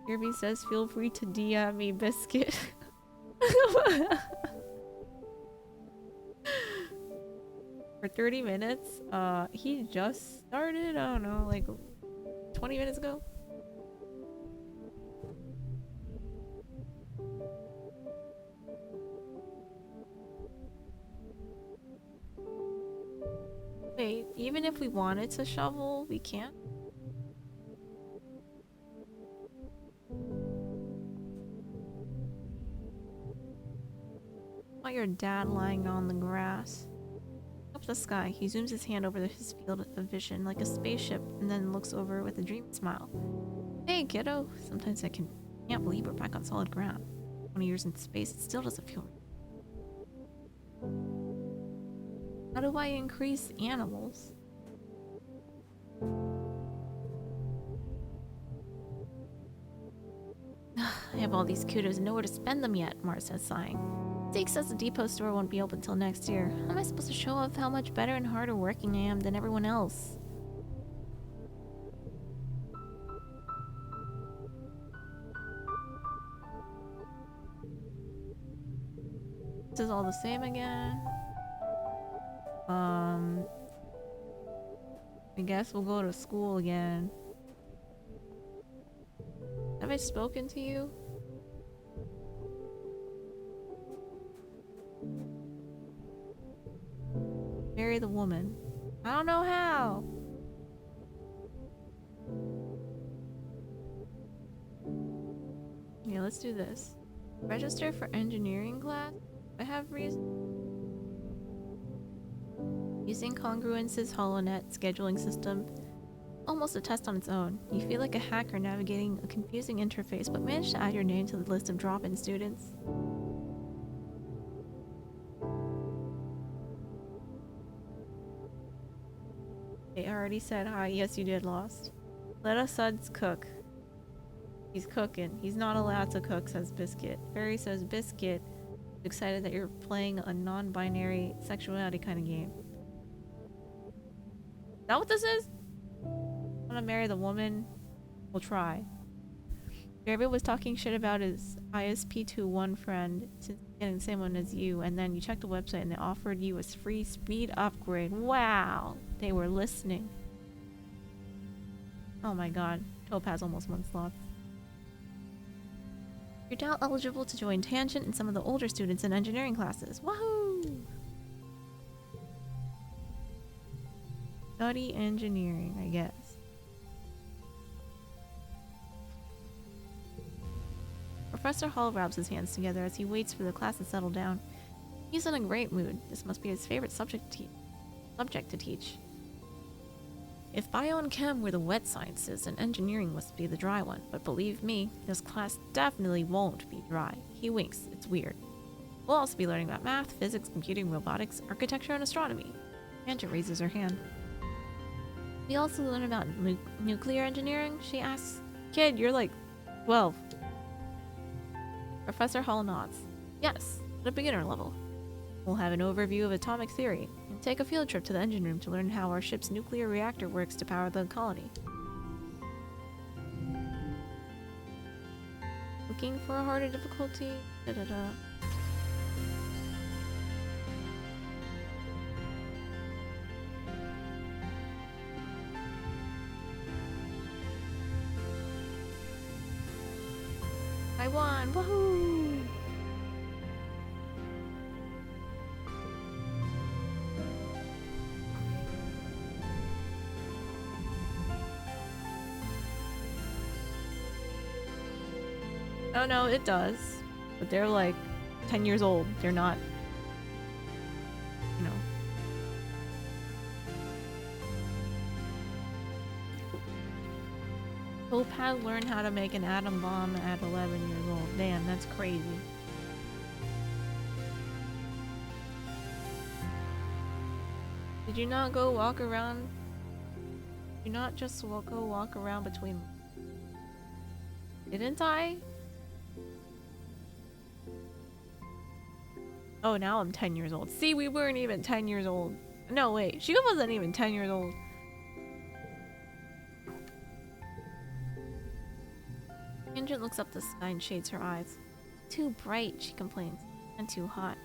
S1: Kirby says feel free to DM me, Biscuit. For 30 minutes? He just started, I don't know, like 20 minutes ago? Wait, even if we wanted to shovel, we can't? Oh, your dad lying on the grass. Up the sky, he zooms his hand over his field of vision like a spaceship and then looks over with a dreamy smile. Hey, kiddo. Sometimes I can't believe we're back on solid ground. 20 years in space, it still doesn't feel right. How do I increase animals? I have all these kudos and nowhere to spend them yet, Mars says, sighing. Zeke says the depot store won't be open till next year. How am I supposed to show off how much better and harder working I am than everyone else? This is all the same again. I guess we'll go to school again. Have I spoken to you? Marry the woman. I don't know how. Yeah, let's do this. Register for engineering class? I have reason. Using Congruence's HoloNet scheduling system. Almost a test on its own. You feel like a hacker navigating a confusing interface, but manage to add your name to the list of drop-in students. I already said hi. Yes, you did, Lost. Let us Suds cook. He's cooking. He's not allowed to cook, says Biscuit. Fairy says Biscuit. Excited that you're playing a non-binary sexuality kind of game. Is that what this is? Want to marry the woman? We'll try. Fairy was talking shit about his ISP21 friend since getting the same one as you, and then you checked the website and they offered you a free speed upgrade. Wow! They were listening. Oh my god. Topaz almost won slots. You're now eligible to join Tangent and some of the older students in engineering classes. Woohoo! Study engineering, I guess. Professor Hall rubs his hands together as he waits for the class to settle down. He's in a great mood. This must be his favorite subject to teach. If bio and chem were the wet sciences, then engineering must be the dry one. But believe me, this class definitely won't be dry. He winks. It's weird. We'll also be learning about math, physics, computing, robotics, architecture, and astronomy. Tangent raises her hand. We also learn about nuclear engineering, she asks. Kid, you're like 12. Professor Hall nods. Yes, at a beginner level. We'll have an overview of atomic theory, and take a field trip to the engine room to learn how our ship's nuclear reactor works to power the colony. Looking for a harder difficulty? Da-da-da. I won! Woohoo! Oh no, it does. But they're like 10 years old. They're not, you know. Topaz learned how to make an atom bomb at 11 years old. Damn, that's crazy. Did you not go walk around? Did you not just go walk around between... Didn't I? Oh, now I'm 10 years old. See, we weren't even 10 years old. No, wait. She wasn't even 10 years old. Ingen looks up the sky and shades her eyes. Too bright, she complains, and too hot.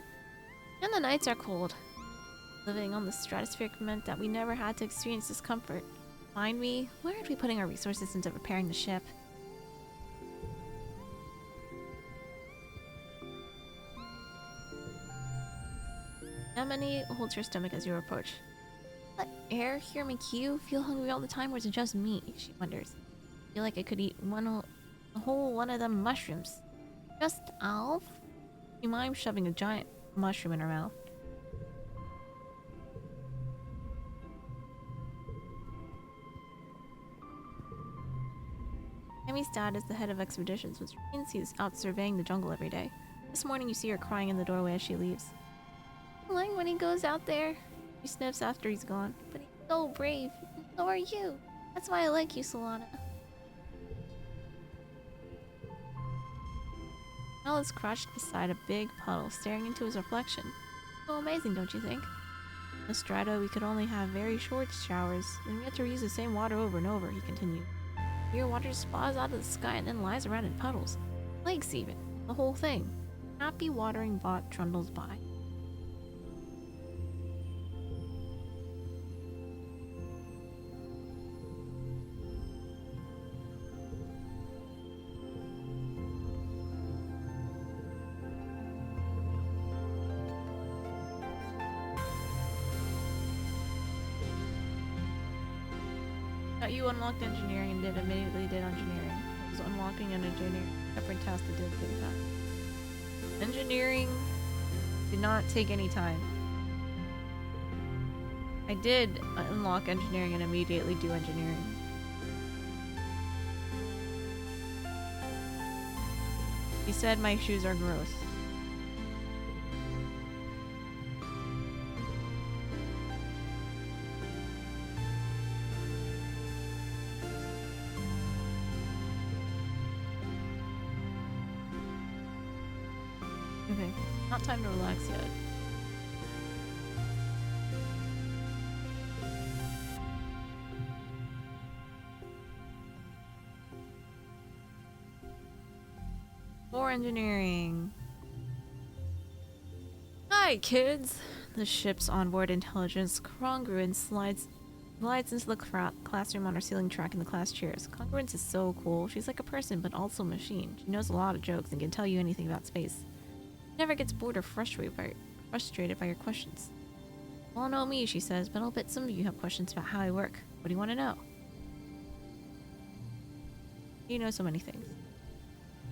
S1: And the nights are cold. Living on the stratosphere meant that we never had to experience discomfort. Mind me, where are we putting our resources into repairing the ship? Emily holds her stomach as you approach. Let air here make you feel hungry all the time, or is it just me? She wonders. I feel like I could eat a whole one of them mushrooms. Just Alf? She mimes shoving a giant mushroom in her mouth. Emmy's dad is the head of expeditions, which means he's out surveying the jungle every day. This morning you see her crying in the doorway as she leaves. I like when he goes out there. She sniffs after he's gone. But he's so brave. And so are you. That's why I like you, Solana. Al is crouched beside a big puddle, staring into his reflection. So amazing, don't you think? In the Strato, we could only have very short showers, and we had to reuse the same water over and over, he continued. Here, water just falls out of the sky and then lies around in puddles. Lakes, even. The whole thing. Happy watering bot trundles by. You unlocked engineering and immediately did engineering. It was unlocking an engineering separate task that did take time. Engineering did not take any time. I did unlock engineering and immediately do engineering. He said my shoes are gross. Okay, not time to relax yet. More engineering. Hi, kids! The ship's onboard intelligence Congruence slides into the classroom on her ceiling track in the class chairs. Congruence is so cool. She's like a person, but also a machine. She knows a lot of jokes and can tell you anything about space. Never gets bored or frustrated by your questions. Well, know me, she says, but I'll bet some of you have questions about how I work. What do you want to know? You know so many things.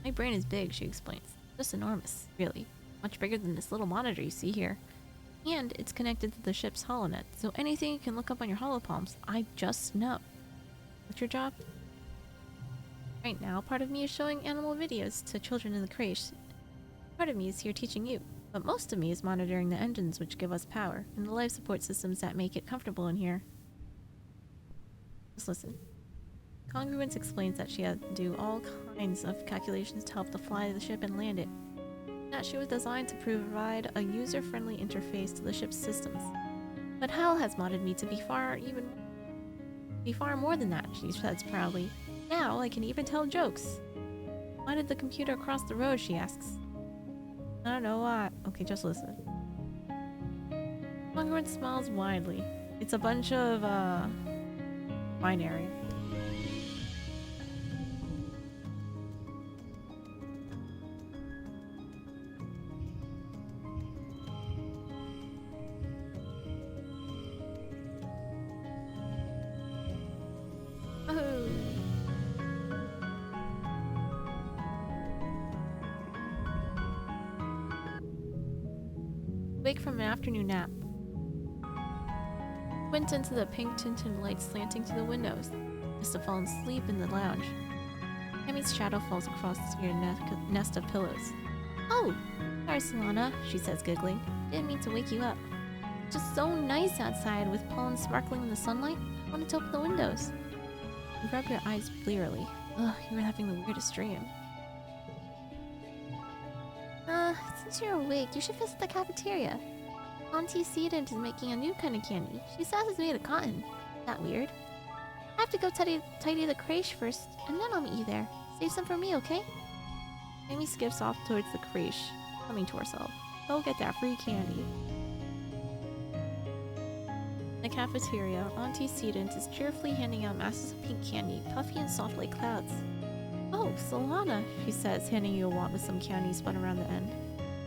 S1: My brain is big, she explains. Just enormous, really. Much bigger than this little monitor you see here. And it's connected to the ship's holonet, so anything you can look up on your holopalms, I just know. What's your job? Right now, part of me is showing animal videos to children in the creche. Part of me is here teaching you, but most of me is monitoring the engines which give us power, and the life support systems that make it comfortable in here. Just listen. Congruence explains that she had to do all kinds of calculations to help to fly the ship and land it. That she was designed to provide a user-friendly interface to the ship's systems. But Hal has modded me to be far more than that, she says proudly. Now I can even tell jokes. Why did the computer cross the road, she asks. I don't know why. Okay, just listen. Congruence smiles widely. It's a bunch of, binary. Wake from an afternoon nap. Went into the pink tinted light slanting through the windows. Must have fallen asleep in the lounge. Tammy's shadow falls across your nest of pillows. Oh! Sorry, Solana, she says, giggling. Didn't mean to wake you up. It's just so nice outside with pollen sparkling in the sunlight. I wanted to open the windows. You rub your eyes blearily. Ugh, you were having the weirdest dream. Since you're awake, you should visit the cafeteria. Auntie Sedent is making a new kind of candy. She says it's made of cotton. That weird. I have to go tidy the creche first, and then I'll meet you there. Save some for me, okay? Amy skips off towards the creche, humming to herself. Go get that free candy. In the cafeteria, Auntie Sedent is cheerfully handing out masses of pink candy, puffy and soft like clouds. Oh, Solana, she says, handing you a wad with some candy spun around the end.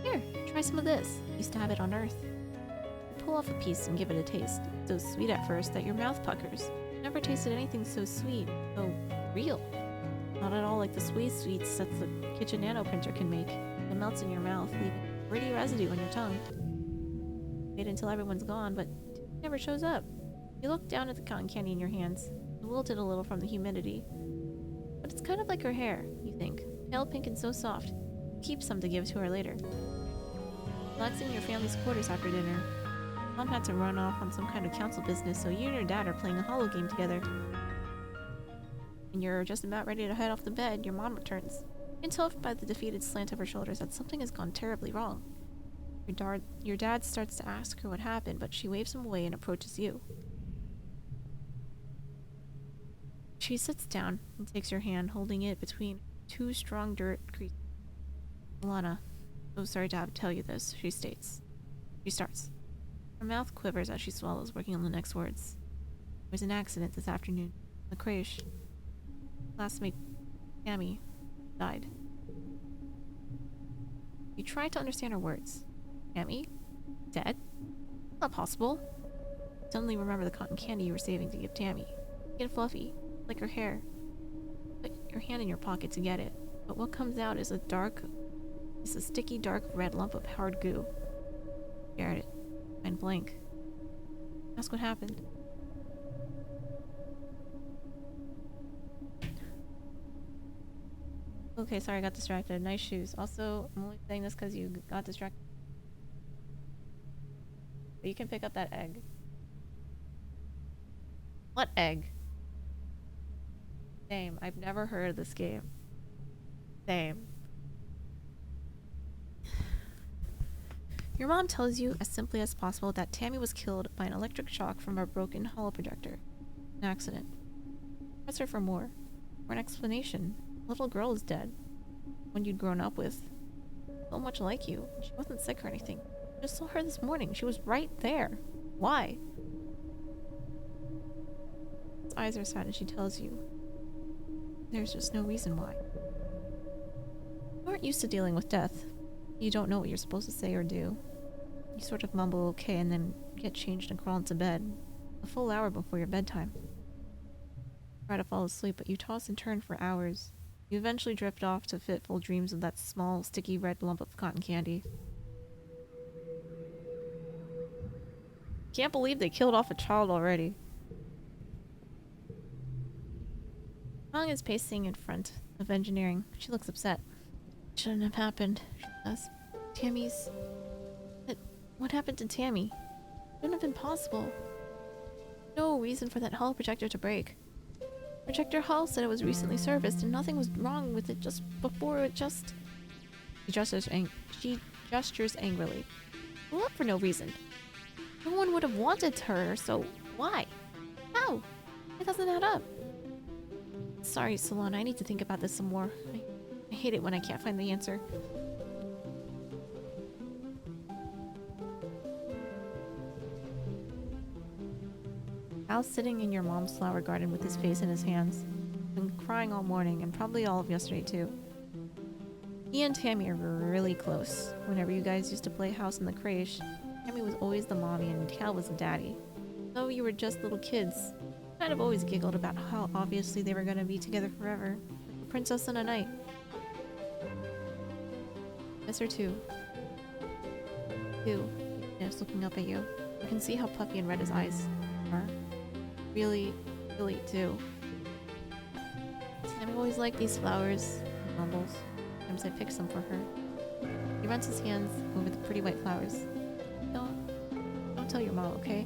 S1: Here, try some of this. Used to have it on Earth. You pull off a piece and give it a taste. It's so sweet at first that your mouth puckers. Never tasted anything so sweet, so real. Not at all like the sweets that the kitchen nano printer can make. It melts in your mouth, leaving a gritty residue on your tongue. Wait until everyone's gone, but it never shows up. You look down at the cotton candy in your hands. It wilted a little from the humidity. But it's kind of like her hair, you think. Pale pink and so soft. Keep some to give to her later. Relaxing in your family's quarters after dinner. Mom had to run off on some kind of council business, so you and your dad are playing a holo game together. And you're just about ready to head off the bed, your mom returns. You can tell by the defeated slant of her shoulders that something has gone terribly wrong. Your dad starts to ask her what happened, but she waves him away and approaches you. She sits down and takes your hand, holding it between two strong dirt creases. Alana, so sorry to have to tell you this, she states. She starts. Her mouth quivers as she swallows, working on the next words. There was an accident this afternoon. In the creche. Classmate Tammy died. You try to understand her words. Tammy? Dead? Not possible. Suddenly remember the cotton candy you were saving to give Tammy. Get fluffy, like her hair. Put your hand in your pocket to get it. But what comes out is a sticky dark red lump of hard goo. Stare at it. Mind blank. Ask what happened. Okay, sorry, I got distracted. Nice shoes. Also, I'm only saying this because you got distracted. But you can pick up that egg. What egg? Same. I've never heard of this game. Same. Your mom tells you as simply as possible that Tammy was killed by an electric shock from a broken holo projector. An accident. Press her for more. For an explanation. The little girl is dead. One you'd grown up with. So much like you. She wasn't sick or anything. I just saw her this morning. She was right there. Why? His eyes are sad and she tells you. There's just no reason why. You aren't used to dealing with death. You don't know what you're supposed to say or do. You sort of mumble okay and then get changed and crawl into bed. A full hour before your bedtime. Try to fall asleep, but you toss and turn for hours. You eventually drift off to fitful dreams of that small, sticky red lump of cotton candy. Can't believe they killed off a child already. Hong is pacing in front of engineering. She looks upset. Shouldn't have happened, she says. Tammy's... What happened to Tammy? Shouldn't have been possible. No reason for that holo projector to break. Projector Hall said it was recently serviced and nothing was wrong with it just before it just... She gestures angrily. Blew up for no reason. No one would have wanted her, so why? How? It doesn't add up. Sorry, Solana, I need to think about this some more. I hate it when I can't find the answer. Al's sitting in your mom's flower garden with his face in his hands. Been crying all morning and probably all of yesterday too. He and Tammy are really close. Whenever you guys used to play house in the creche, Tammy was always the mommy and Cal was the daddy. Though you were just little kids, kind of always giggled about how obviously they were going to be together forever. Like a princess and a knight. Miss her too. Too. It's looking up at you. You can see how puffy and red his eyes are. Really, really do. I've always liked these flowers. He mumbles. Sometimes I pick some for her. He runs his hands over the pretty white flowers. Don't tell your mom, okay?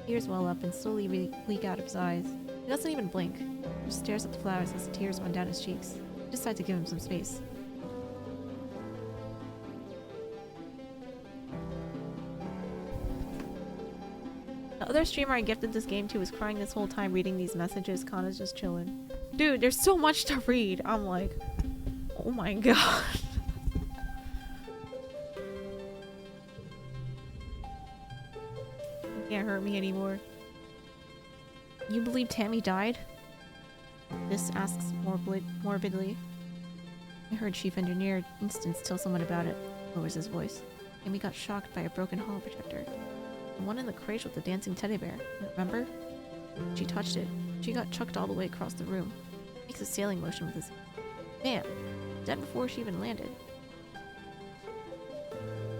S1: Tears well up and slowly leak out of his eyes. He doesn't even blink. He just stares at the flowers as the tears run down his cheeks. I decide to give him some space. The other streamer I gifted this game to was crying this whole time reading these messages. Kana's just chilling. Dude, there's so much to read. I'm like, oh my god. You can't hurt me anymore. You believe Tammy died? This asks morbidly. I heard Chief Engineer Instance tell someone about it. Lowers his voice. Tammy got shocked by a broken hall projector. The one in the crate with the dancing teddy bear. Remember? She touched it. She got chucked all the way across the room. Makes a sailing motion with his... Damn. Dead before she even landed.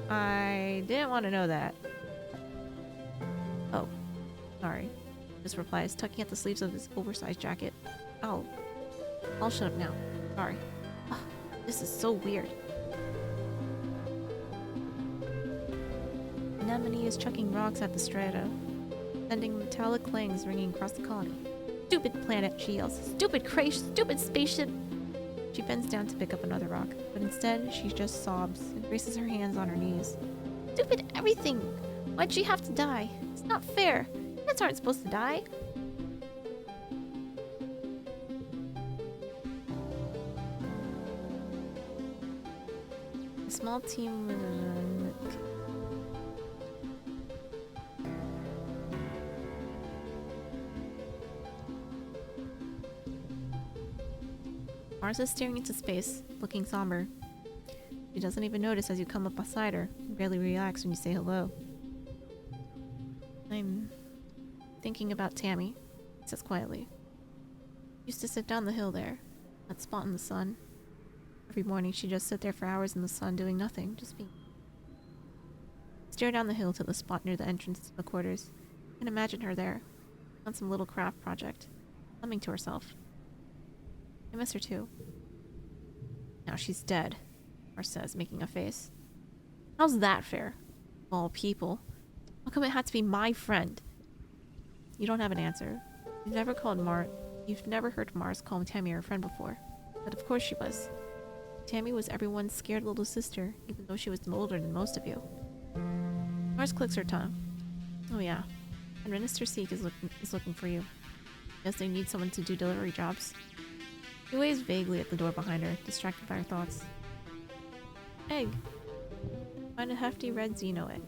S1: I didn't want to know that. Oh. Sorry. This replies, tucking at the sleeves of his oversized jacket. I'll shut up now. Sorry. Ugh, this is so weird. Anemone is chucking rocks at the strata, sending metallic clangs ringing across the colony. Stupid planet, she yells. Stupid crate, stupid spaceship! She bends down to pick up another rock, but instead she just sobs and braces her hands on her knees. Stupid everything! Why'd she have to die? It's not fair. Humans aren't supposed to die. A small team with Mars is staring into space, looking somber. She doesn't even notice as you come up beside her, and barely reacts when you say hello. I'm thinking about Tammy, he says quietly. Used to sit down the hill there, that spot in the sun. Every morning she'd just sit there for hours in the sun doing nothing, just being. Stare down the hill to the spot near the entrance to the quarters, and imagine her there, on some little craft project, humming to herself. I miss her too. Now she's dead, Mars says, making a face. How's that fair? Of all people. How come it had to be my friend? You don't have an answer. You've never heard Mars call Tammy her friend before. But of course she was. Tammy was everyone's scared little sister, even though she was older than most of you. Mars clicks her tongue. Oh yeah. And Minister Seek is looking for you. Guess they need someone to do delivery jobs. She waves vaguely at the door behind her, distracted by her thoughts. Egg. Find a hefty red Xeno egg.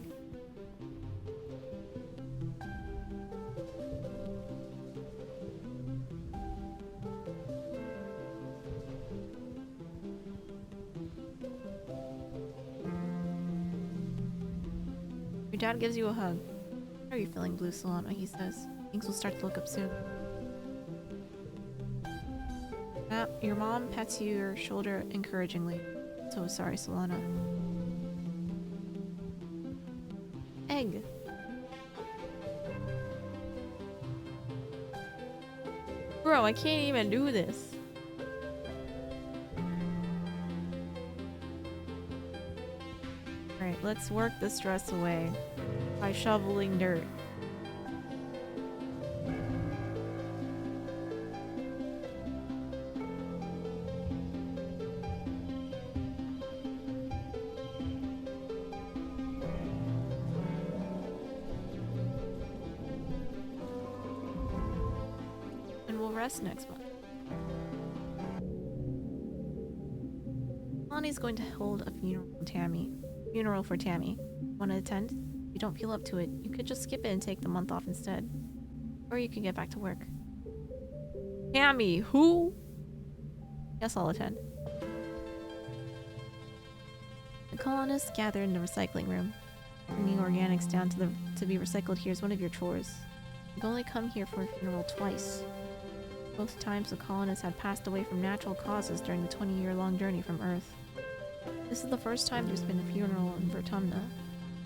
S1: Your dad gives you a hug. How are you feeling, Blue Solana? He says. Things will start to look up soon. Your mom pats your shoulder encouragingly. So sorry, Solana. Egg. Bro, I can't even do this. Alright, let's work the stress away by shoveling dirt. Next month. Lonnie's going to hold a funeral for Tammy. Want to attend? If you don't feel up to it, you could just skip it and take the month off instead. Or you can get back to work. Tammy, who? Yes, I'll attend. The colonists gather in the recycling room. Bringing organics down to be recycled here is one of your chores. You've only come here for a funeral twice. Both times the colonists had passed away from natural causes during the 20-year-long journey from Earth. This is the first time there's been a funeral in Vertumna.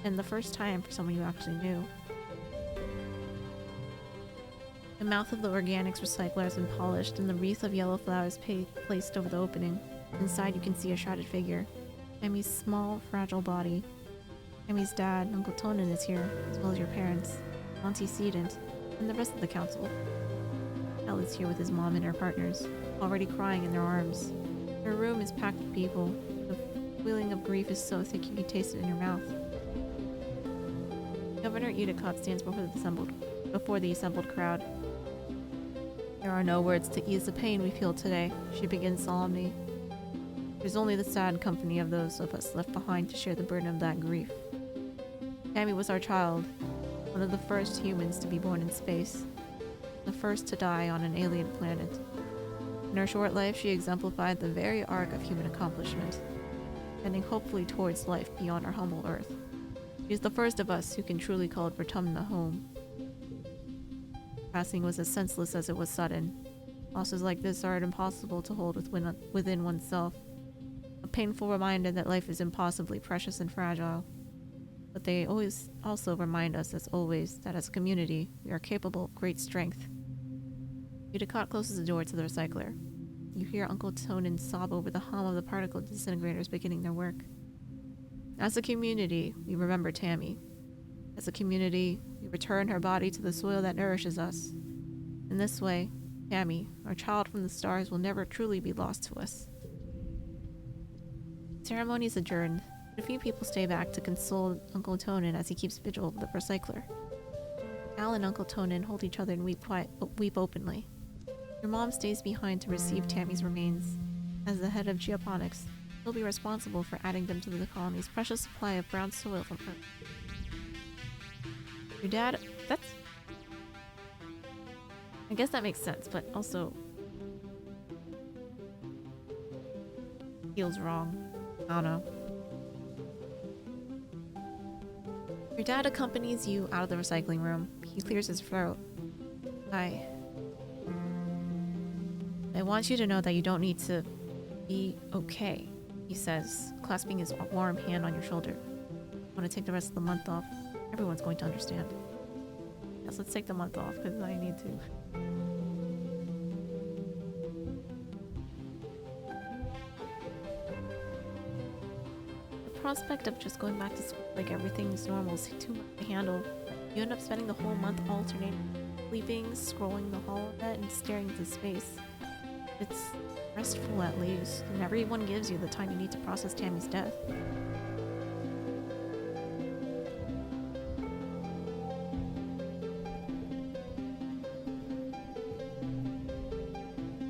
S1: And the first time for someone you actually knew. The mouth of the organics recycler has been polished and the wreath of yellow flowers placed over the opening. Inside you can see a shrouded figure. Emmy's small, fragile body. Emmy's dad, Uncle Tonin, is here, as well as your parents, Auntie Sedent, and the rest of the council. Elle is here with his mom and her partners, already crying in their arms. Her room is packed with people. The feeling of grief is so thick you can taste it in your mouth. Governor Udicott stands before the assembled crowd. There are no words to ease the pain we feel today, she begins solemnly. There's only the sad company of those of us left behind to share the burden of that grief. Tammy was our child, one of the first humans to be born in space, the first to die on an alien planet. In her short life, she exemplified the very arc of human accomplishment, heading hopefully towards life beyond our humble Earth. She is the first of us who can truly call Vertumna home. Passing was as senseless as it was sudden. Losses like this are impossible to hold within oneself. A painful reminder that life is impossibly precious and fragile. But they always also remind us, as always, that as a community, we are capable of great strength. Udicott closes the door to the recycler. You hear Uncle Tonin sob over the hum of the particle disintegrators beginning their work. As a community, we remember Tammy. As a community, we return her body to the soil that nourishes us. In this way, Tammy, our child from the stars, will never truly be lost to us. The ceremony is adjourned. A few people stay back to console Uncle Tonin as he keeps vigil with the recycler. Al and Uncle Tonin hold each other and weep openly. Your mom stays behind to receive Tammy's remains. As the head of geoponics, she'll be responsible for adding them to the colony's precious supply of brown soil from Earth. Your dad, I guess that makes sense, but also feels wrong. I don't know. Your dad accompanies you out of the recycling room. He clears his throat. I want you to know that you don't need to be okay, he says, clasping his warm hand on your shoulder. Want to take the rest of the month off? Everyone's going to understand. Yes, let's take the month off, because I need to. The prospect of just going back to school like everything's normal is too much to handle. You end up spending the whole month alternating, sleeping, scrolling the holonet, and staring into space. It's restful at least, and everyone gives you the time you need to process Tammy's death.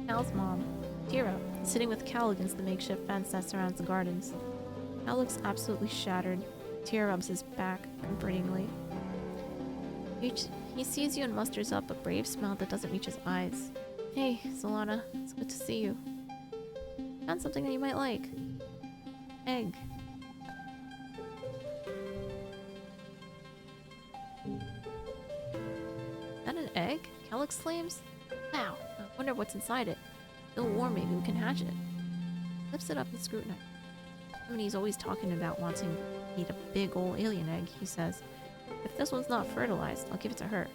S1: Cal's mom, Tira, is sitting with Cal against the makeshift fence that surrounds the gardens. Cal looks absolutely shattered. Tira rubs his back comfortingly. He sees you and musters up a brave smile that doesn't reach his eyes. Hey, Solana, it's good to see you. Found something that you might like. Egg. Is that an egg? Cal exclaims. Wow, I wonder what's inside it. Still warm, maybe we can hatch it. Lifts it up and scrutinizes. I mean, he's always talking about wanting to eat a big old alien egg, he says. If this one's not fertilized, I'll give it to her.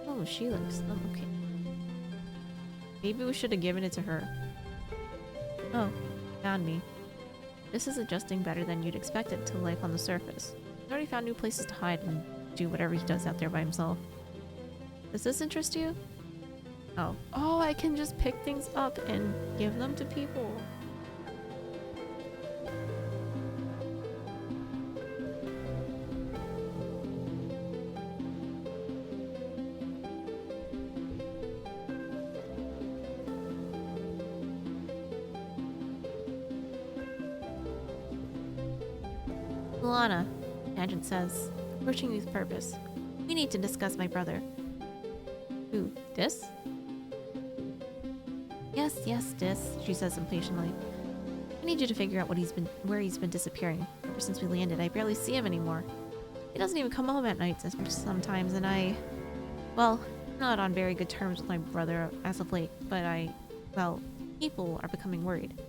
S1: Oh, she looks okay. Maybe we should have given it to her. Oh, found me. This is adjusting better than you'd expect it to life on the surface. He's already found new places to hide and do whatever he does out there by himself. Does this interest you? Oh, I can just pick things up and give them to people. Lana, Tangent says, approaching with purpose. We need to discuss my brother. Who, Dis? Yes, Dis, she says impatiently. I need you to figure out where he's been disappearing. Ever since we landed, I barely see him anymore. He doesn't even come home at night sometimes, and I'm not on very good terms with my brother as of late, but people are becoming worried.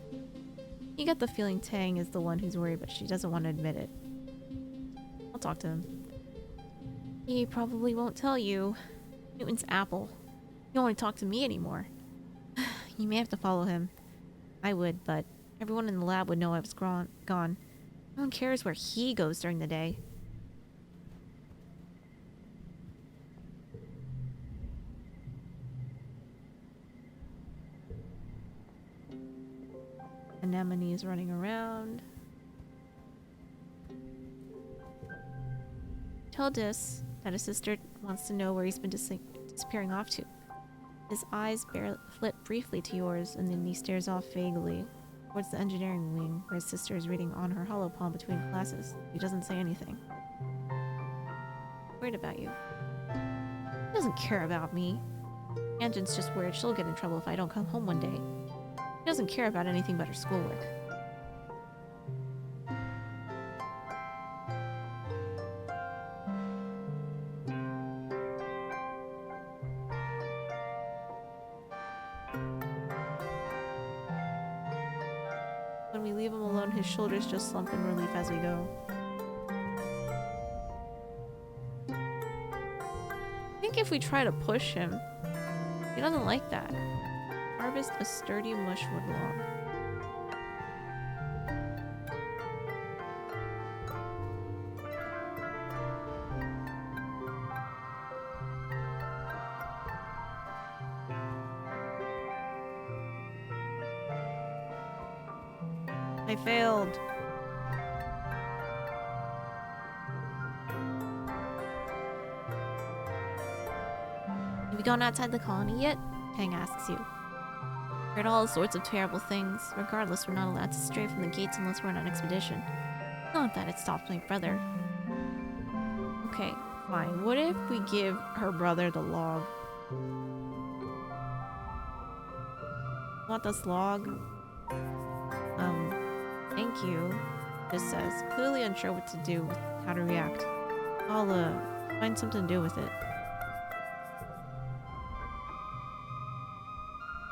S1: You get the feeling Tang is the one who's worried, but she doesn't want to admit it. I'll talk to him. He probably won't tell you. Newton's apple. He won't talk to me anymore. You may have to follow him. I would, but everyone in the lab would know I was gone. No one cares where he goes during the day. Anemone is running around. Tell Dis that his sister wants to know where he's been disappearing off to. His eyes flit briefly to yours, and then he stares off vaguely towards the engineering wing, where his sister is reading on her holopalm between classes. He doesn't say anything. Worried about you. He doesn't care about me. Tangent's just worried she'll get in trouble if I don't come home one day. He doesn't care about anything but her schoolwork. When we leave him alone, his shoulders just slump in relief as we go. I think if we try to push him, he doesn't like that. Harvest a sturdy mushwood log. I failed. Have you gone outside the colony yet? Tang asks you. Heard all sorts of terrible things. Regardless, we're not allowed to stray from the gates unless we're on an expedition. Not that it stopped my brother. Okay, fine. What if we give her brother the log? Want this log? Thank you. This says, clearly unsure what to do, how to react. I'll, find something to do with it.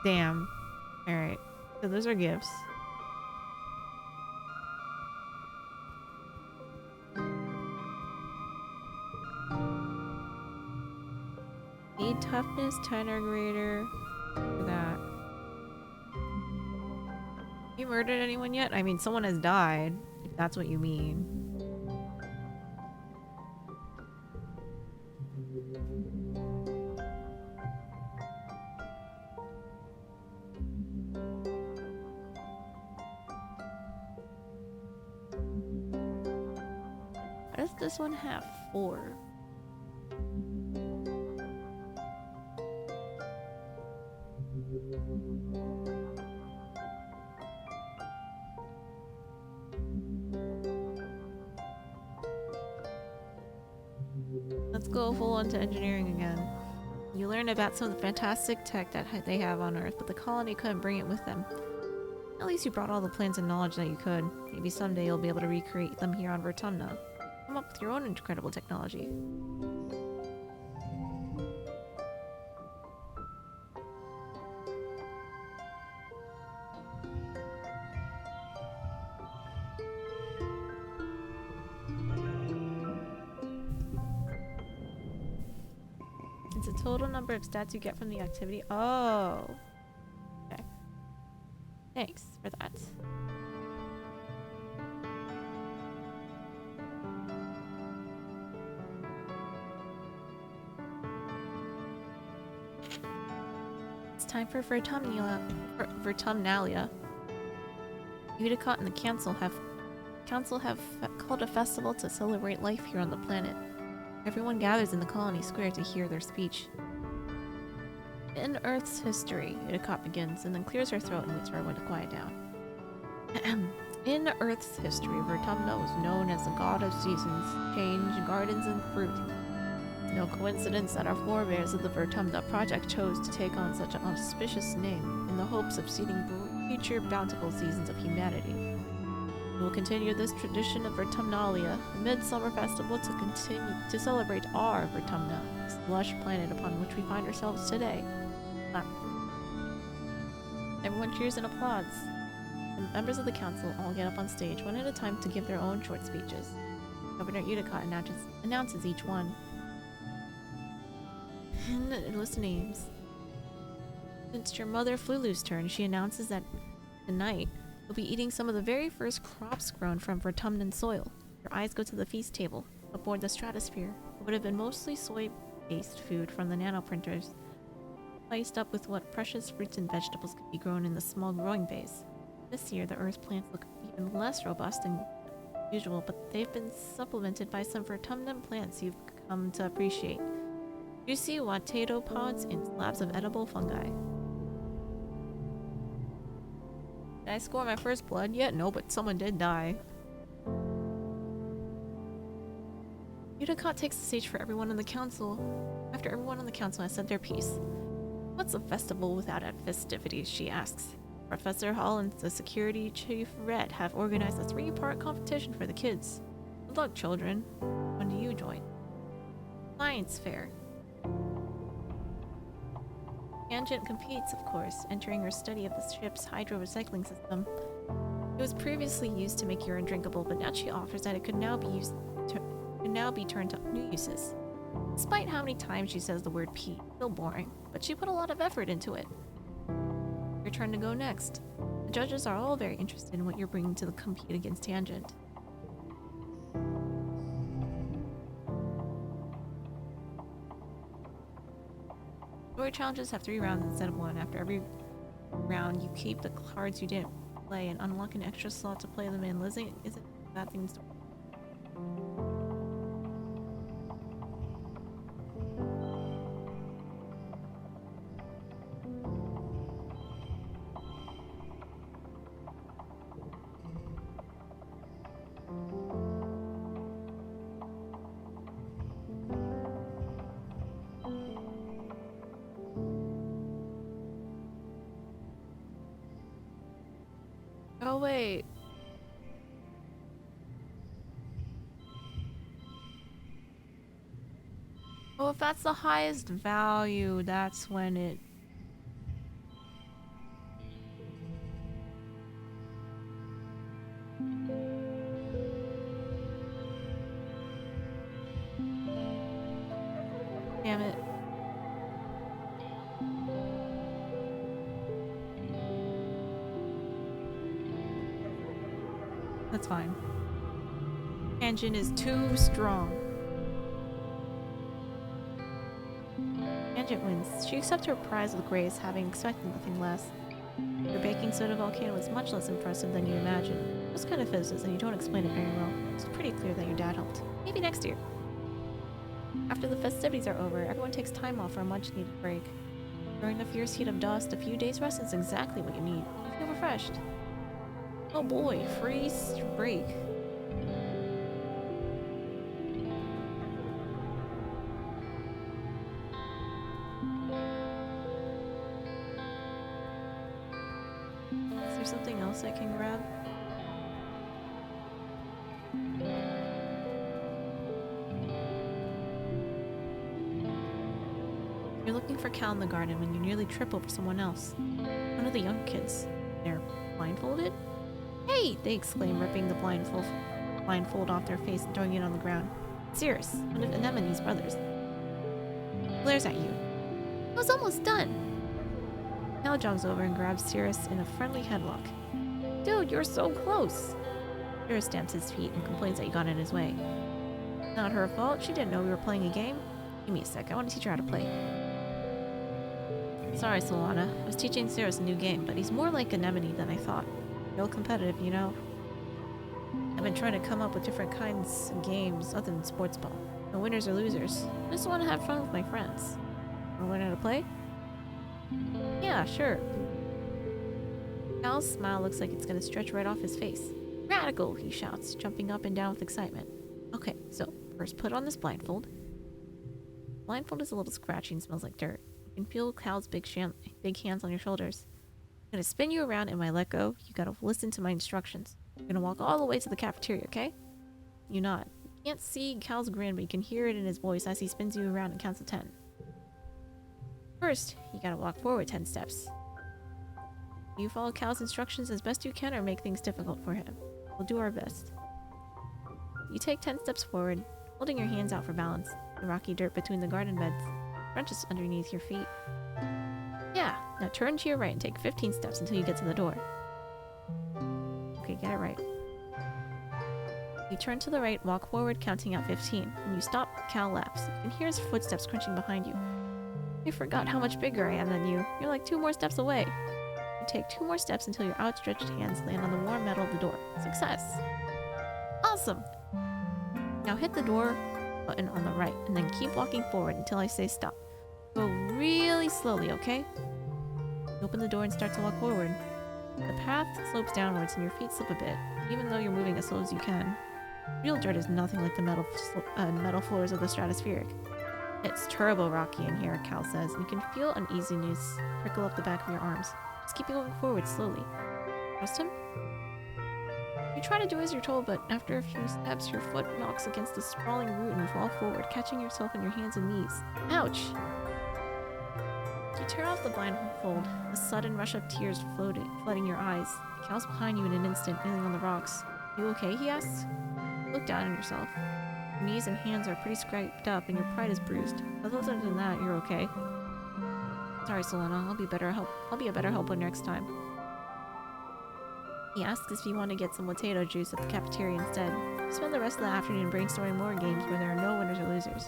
S1: Damn. Alright. So those are gifts. Need toughness, tenor grader. For that. You murdered anyone yet? I mean, someone has died, if that's what you mean. Why does this one have 4? Let's go full on to engineering again. You learn about some of the fantastic tech that they have on Earth, but the colony couldn't bring it with them. At least you brought all the plans and knowledge that you could. Maybe someday you'll be able to recreate them here on Vertumna. Come up with your own incredible technology. It's the total number of stats you get from the activity. Oh. Okay. Thanks for that. It's time for Vertumnalia. Unicott and the council have called a festival to celebrate life here on the planet. Everyone gathers in the colony square to hear their speech. In Earth's history, Unicott begins, and then clears her throat and waits for everyone to quiet down. In Earth's history, Vertumna was known as the god of seasons, change, gardens, and fruit. It's no coincidence that our forebears of the Vertumna project chose to take on such an auspicious name in the hopes of seeding future bountiful seasons of humanity. We will continue this tradition of Vertumnalia, a midsummer festival to celebrate our Vertumna, this lush planet upon which we find ourselves today. Everyone cheers and applauds. The members of the council all get up on stage one at a time to give their own short speeches. Governor Utica announces each one. And it lists names. It's your mother Flulu's turn. She announces that tonight you'll be eating some of the very first crops grown from Vertumnan soil. Your eyes go to the feast table. Aboard the stratosphere, it would have been mostly soy-based food from the nanoprinters, spiced up with what precious fruits and vegetables could be grown in the small growing bays. This year, the Earth's plants look even less robust than usual, but they've been supplemented by some Vertumnan plants you've come to appreciate. Juicy potato pods and slabs of edible fungi. Did I score my first blood yet? No, but someone did die. Utica takes the stage for everyone on the council. After everyone on the council has said their piece. What's a festival without festivities, she asks. Professor Hall and the security chief Red have organized a 3-part competition for the kids. Good luck, children. When do you join? Science fair. Tangent competes, of course, entering her study of the ship's hydro-recycling system. It was previously used to make urine drinkable, but now she offers that it could now be turned to new uses. Despite how many times she says the word pee, still boring, but she put a lot of effort into it. Your turn to go next. The judges are all very interested in what you're bringing to the compete against Tangent. Story challenges have 3 rounds instead of 1. After every round, you keep the cards you didn't play and unlock an extra slot to play them in. Lizzie isn't a bad thing to. Oh wait. Oh, if that's the highest value, that's when it... Damn it. That's fine. Engine is too strong. Tangent wins. She accepts her prize with grace, having expected nothing less. Your baking soda volcano is much less impressive than you imagine. It just kind of fizzes, and you don't explain it very well. It's pretty clear that your dad helped. Maybe next year. After the festivities are over, everyone takes time off for a much-needed break. During the fierce heat of dust, a few days rest is exactly what you need. You feel refreshed. Oh boy, free break. Is there something else I can grab? You're looking for Cal in the garden when you nearly trip over someone else. One of the young kids. They're blindfolded? Hey! They exclaim, ripping the blindfold off their face and throwing it on the ground. Cirrus, one of Anemone's brothers, glares at you. I was almost done! Cal jogs over and grabs Cirrus in a friendly headlock. Dude, you're so close! Cirrus stamps his feet and complains that you got in his way. Not her fault, she didn't know we were playing a game. Give me a sec, I want to teach her how to play. Sorry, Solana. I was teaching Cirrus a new game, but he's more like Anemone than I thought. Real competitive, you know? I've been trying to come up with different kinds of games other than sports ball. No winners or losers. I just want to have fun with my friends. Wanna learn how to play? Yeah, sure. Cal's smile looks like it's gonna stretch right off his face. Radical, he shouts, jumping up and down with excitement. Okay, so first put on this blindfold. Blindfold is a little scratchy and smells like dirt. You can feel Cal's big hands on your shoulders. I'm gonna spin you around and when I let go, you gotta listen to my instructions. You're gonna walk all the way to the cafeteria, okay? You nod. You can't see Cal's grin, but you can hear it in his voice as he spins you around and counts to 10. First, you gotta walk forward 10 steps. You follow Cal's instructions as best you can or make things difficult for him. We'll do our best. You take 10 steps forward, holding your hands out for balance. The rocky dirt between the garden beds crunches underneath your feet. Yeah, now turn to your right and take 15 steps until you get to the door. Okay, get it right. You turn to the right, walk forward, counting out 15. When you stop, Cal laughs. You can hear his footsteps crunching behind you. I forgot how much bigger I am than you. You're like 2 more steps away. You take 2 more steps until your outstretched hands land on the warm metal of the door. Success! Awesome! Now hit the door button on the right, and then keep walking forward until I say stop. Go really slowly, okay? You open the door and start to walk forward. The path slopes downwards and your feet slip a bit, even though you're moving as slow as you can. Real dirt is nothing like the metal floors of the stratospheric. It's turbo rocky in here, Cal says, and you can feel uneasiness prickle up the back of your arms. Just keep going forward slowly. Trust him? You try to do as you're told, but after a few steps, your foot knocks against a sprawling root and you fall forward, catching yourself on your hands and knees. Ouch! You tear off the blindfold, a sudden rush of tears flooding your eyes. Cal's behind you in an instant, kneeling on the rocks. You okay? He asks. Look down on yourself. Your knees and hands are pretty scraped up and your pride is bruised. Other than that, you're okay. Sorry, Solana. I'll be a better helper next time. He asks if you want to get some potato juice at the cafeteria instead. Spend the rest of the afternoon brainstorming more games where there are no winners or losers.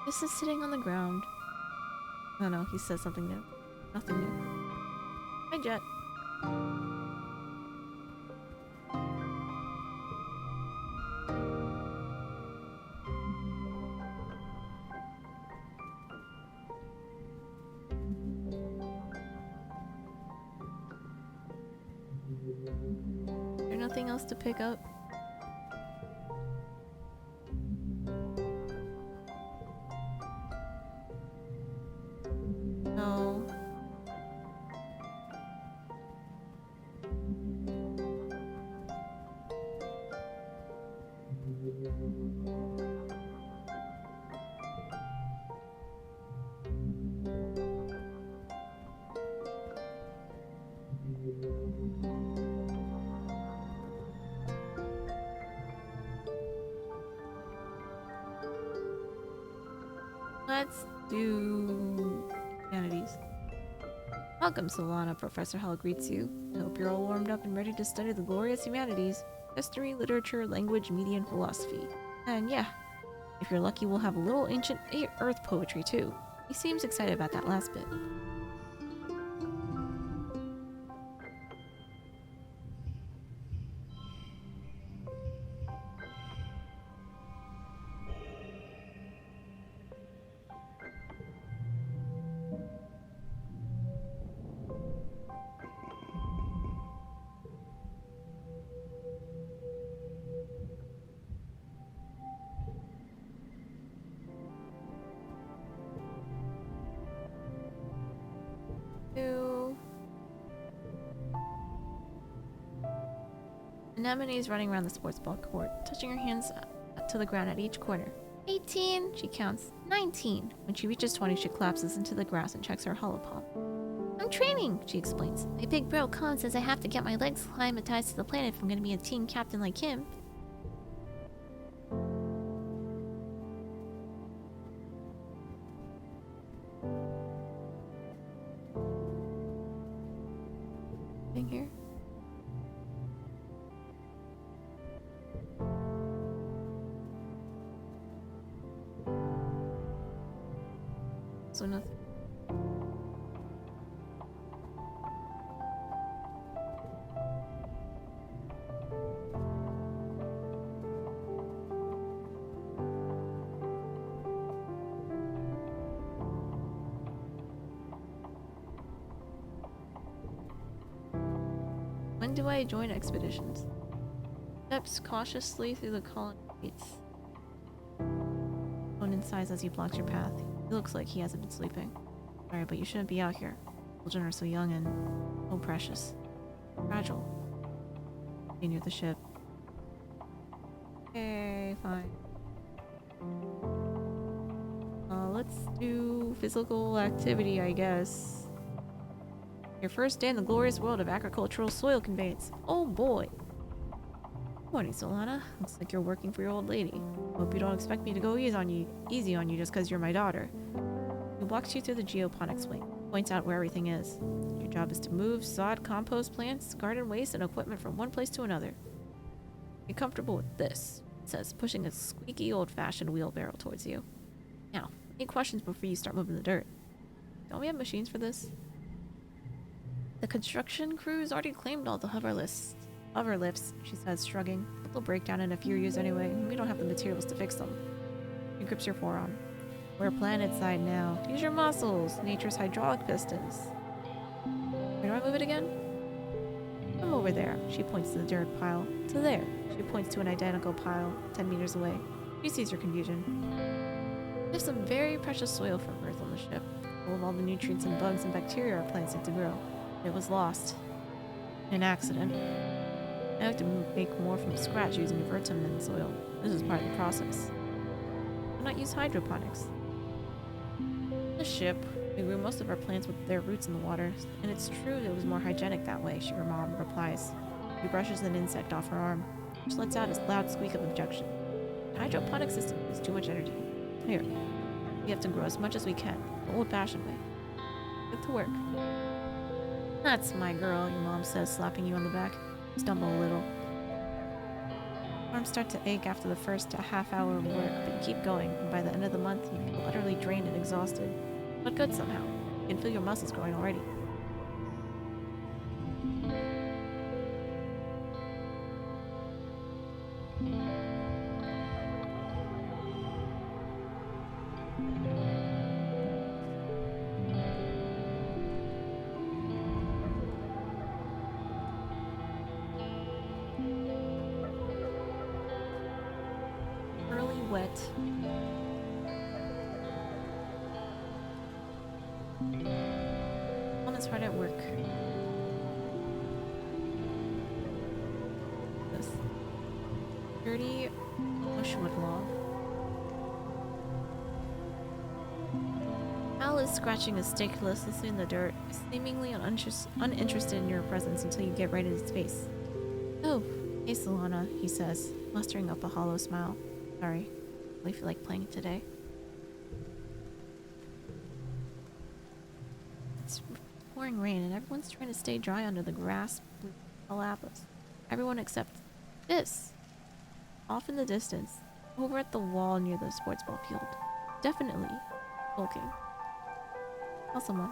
S1: This is sitting on the ground. Oh no, he says something new. Nothing new. Hi, Jet. Is there nothing else to pick up? No. Let's do humanities. Welcome, Solana. Professor Hall greets you. I hope you're all warmed up and ready to study the glorious humanities. History, literature, language, media, and philosophy. And yeah, if you're lucky, we'll have a little ancient Earth poetry too. He seems excited about that last bit. Anemone's running around the sports ball court, touching her hands to the ground at each corner. 18, she counts. 19. When she reaches 20, she collapses into the grass and checks her holopop. I'm training, she explains. My big bro Colin says I have to get my legs climatized to the planet if I'm gonna be a team captain like him. Thing here? So nothing. When do I join expeditions? Steps cautiously through the colony gates. Conan sighs as he blocks your path. He looks like he hasn't been sleeping. Sorry, but you shouldn't be out here. Children are so young and so precious. Fragile. Be near the ship. Okay, fine. let's do physical activity, I guess. Your first day in the glorious world of agricultural soil conveyance. Oh boy. Morning, Solana. Looks like you're working for your old lady. Hope you don't expect me to go easy on you just because you're my daughter. He walks you through the geoponics wing, points out where everything is. Your job is to move, sod, compost plants, garden waste, and equipment from one place to another. Get comfortable with this, he says, pushing a squeaky old-fashioned wheelbarrow towards you. Now, any questions before you start moving the dirt? Don't we have machines for this? The construction crew's already claimed all the hover lifts, she says, shrugging. But they'll break down in a few years anyway, and we don't have the materials to fix them. He grips your forearm. We're planet side now. Use your muscles, nature's hydraulic pistons. Where do I move it again? I'm over there. She points to the dirt pile. To there. She points to an identical pile, 10 meters away. She sees your confusion. We have some very precious soil from Earth on the ship, full of all the nutrients and bugs and bacteria our plants need to grow. It was lost. An accident. I have to make more from scratch using vermin soil. This is part of the process. Why not use hydroponics? The ship, we grew most of our plants with their roots in the water, and it's true it was more hygienic that way, her mom replies. She brushes an insect off her arm, which lets out a loud squeak of objection. The hydroponic system is too much energy. Here, we have to grow as much as we can, the old-fashioned way. Get to work. That's my girl, your mom says, slapping you on the back. You stumble a little. Arms start to ache after the first half hour of work, but you keep going, and by the end of the month, you feel utterly drained and exhausted. But good somehow. You can feel your muscles growing already. Early wet. Mom is hard at work. This dirty bushwood log. Al is scratching a stick listlessly in the dirt, seemingly uninterested in your presence until you get right in his face. Oh, hey Solana, he says, mustering up a hollow smile. Sorry, I really feel like playing it today. It's pouring rain and everyone's trying to stay dry under the grass, blue lapis. Everyone except this. Off in the distance, over at the wall near the sports ball field. Definitely sulking. Tell someone.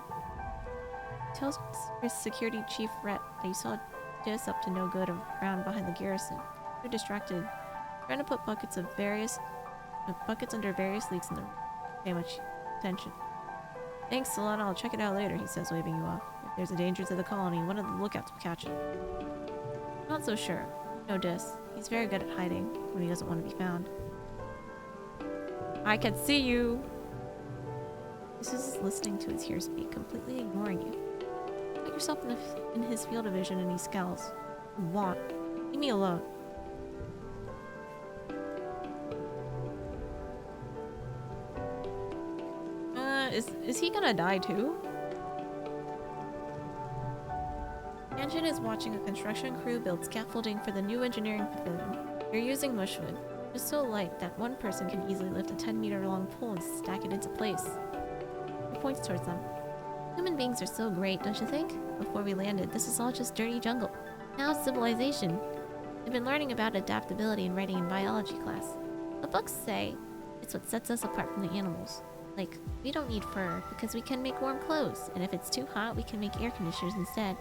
S1: Tells his security chief Rhett that you saw Dis up to no good around behind the garrison. You're distracted, trying to put buckets under various leaks in the room. Pay much attention. Thanks, Solana. I'll check it out later, he says, waving you off. If there's a danger to the colony, one of the lookouts will catch it. Not so sure. No Dis. He's very good at hiding when he doesn't want to be found. I can see you! This is listening to his ears speak, completely ignoring you. Put yourself in his field of vision and he scowls. You want. Leave me alone. Is he gonna die too? Anjin is watching a construction crew build scaffolding for the new engineering pavilion. They're using mushwood. It's so light that one person can easily lift a 10-meter-long pole and stack it into place. He points towards them. Human beings are so great, don't you think? Before we landed, this is all just dirty jungle. Now it's civilization. I've been learning about adaptability and writing in biology class. The books say it's what sets us apart from the animals. Like, we don't need fur because we can make warm clothes, and if it's too hot, we can make air conditioners instead.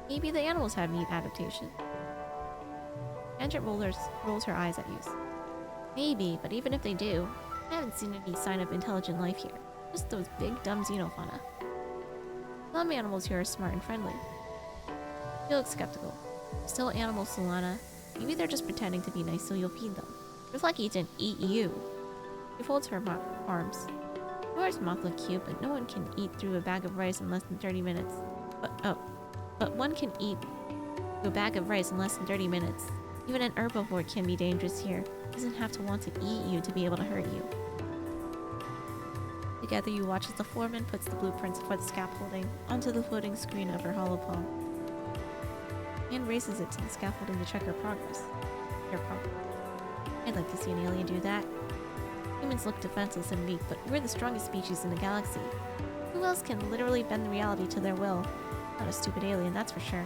S1: Maybe the animals have neat adaptation. Andret rolls her eyes at you. Maybe, but even if they do, I haven't seen any sign of intelligent life here. Just those big, dumb xenofauna. Some animals here are smart and friendly. You look skeptical. Still animals, Solana. Maybe they're just pretending to be nice so you'll feed them. You're lucky it didn't eat you. She folds her arms. Yours moth look cute, but no one can eat through a bag of rice in less than 30 minutes. But one can eat through a bag of rice in less than 30 minutes. Even an herbivore can be dangerous here. It doesn't have to want to eat you to be able to hurt you. Together you watch as the foreman puts the blueprints for the scaffolding onto the floating screen of her holopalm and races it to the scaffolding to check her progress. I'd like to see an alien do that. Humans look defenseless and weak, but we're the strongest species in the galaxy. Who else can literally bend reality to their will? Not a stupid alien, that's for sure.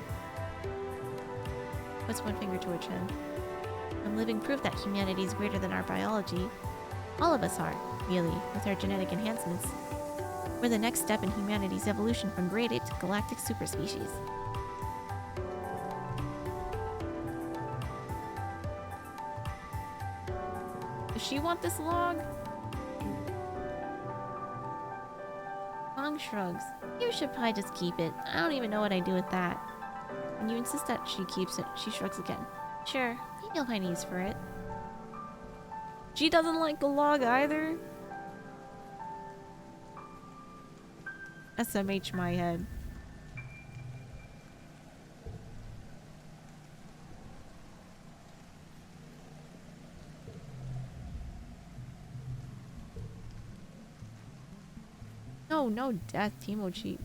S1: Puts one finger to her chin. I'm living proof that humanity is greater than our biology. All of us are, really, with our genetic enhancements. We're the next step in humanity's evolution from great ape to galactic superspecies. Does she want this log? Long shrugs. You should probably just keep it. I don't even know what I'd do with that. When you insist that she keeps it, she shrugs again. Sure, maybe I'll find use for it. She doesn't like the log either? SMH my head. No, no death, Timochi.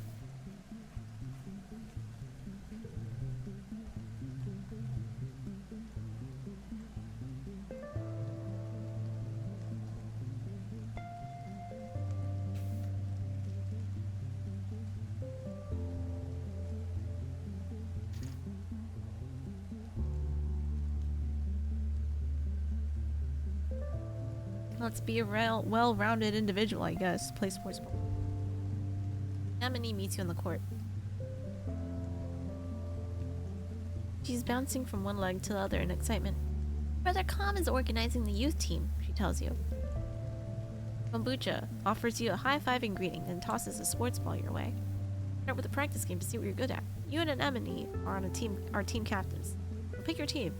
S1: Let's be a well-rounded individual, I guess. Play sports. Amini meets you in the court. She's bouncing from one leg to the other in excitement. Brother Calm is organizing the youth team, she tells you. Kombucha offers you a high-fiving greeting and tosses a sports ball your way. Start with a practice game to see what you're good at. You and an Amini are team captains. So pick your team.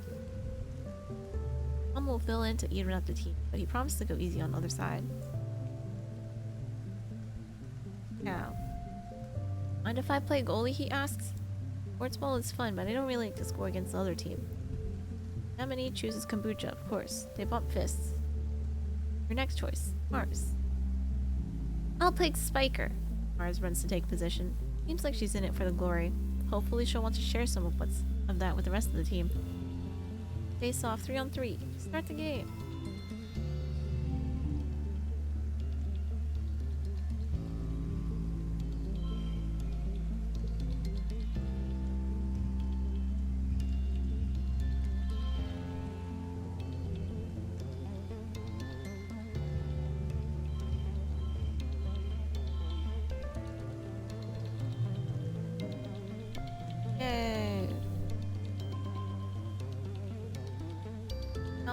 S1: Calm will fill in to even up the team, but he promised to go easy on the other side. Yeah. Mind if I play goalie, he asks. Sports ball is fun, but I don't really like to score against the other team. Amini chooses kombucha, of course. They bump fists. Your next choice, Mars. I'll play Spiker. Mars runs to take position. Seems like she's in it for the glory. Hopefully she'll want to share some of that with the rest of the team. Face off 3-on-3. Start the game.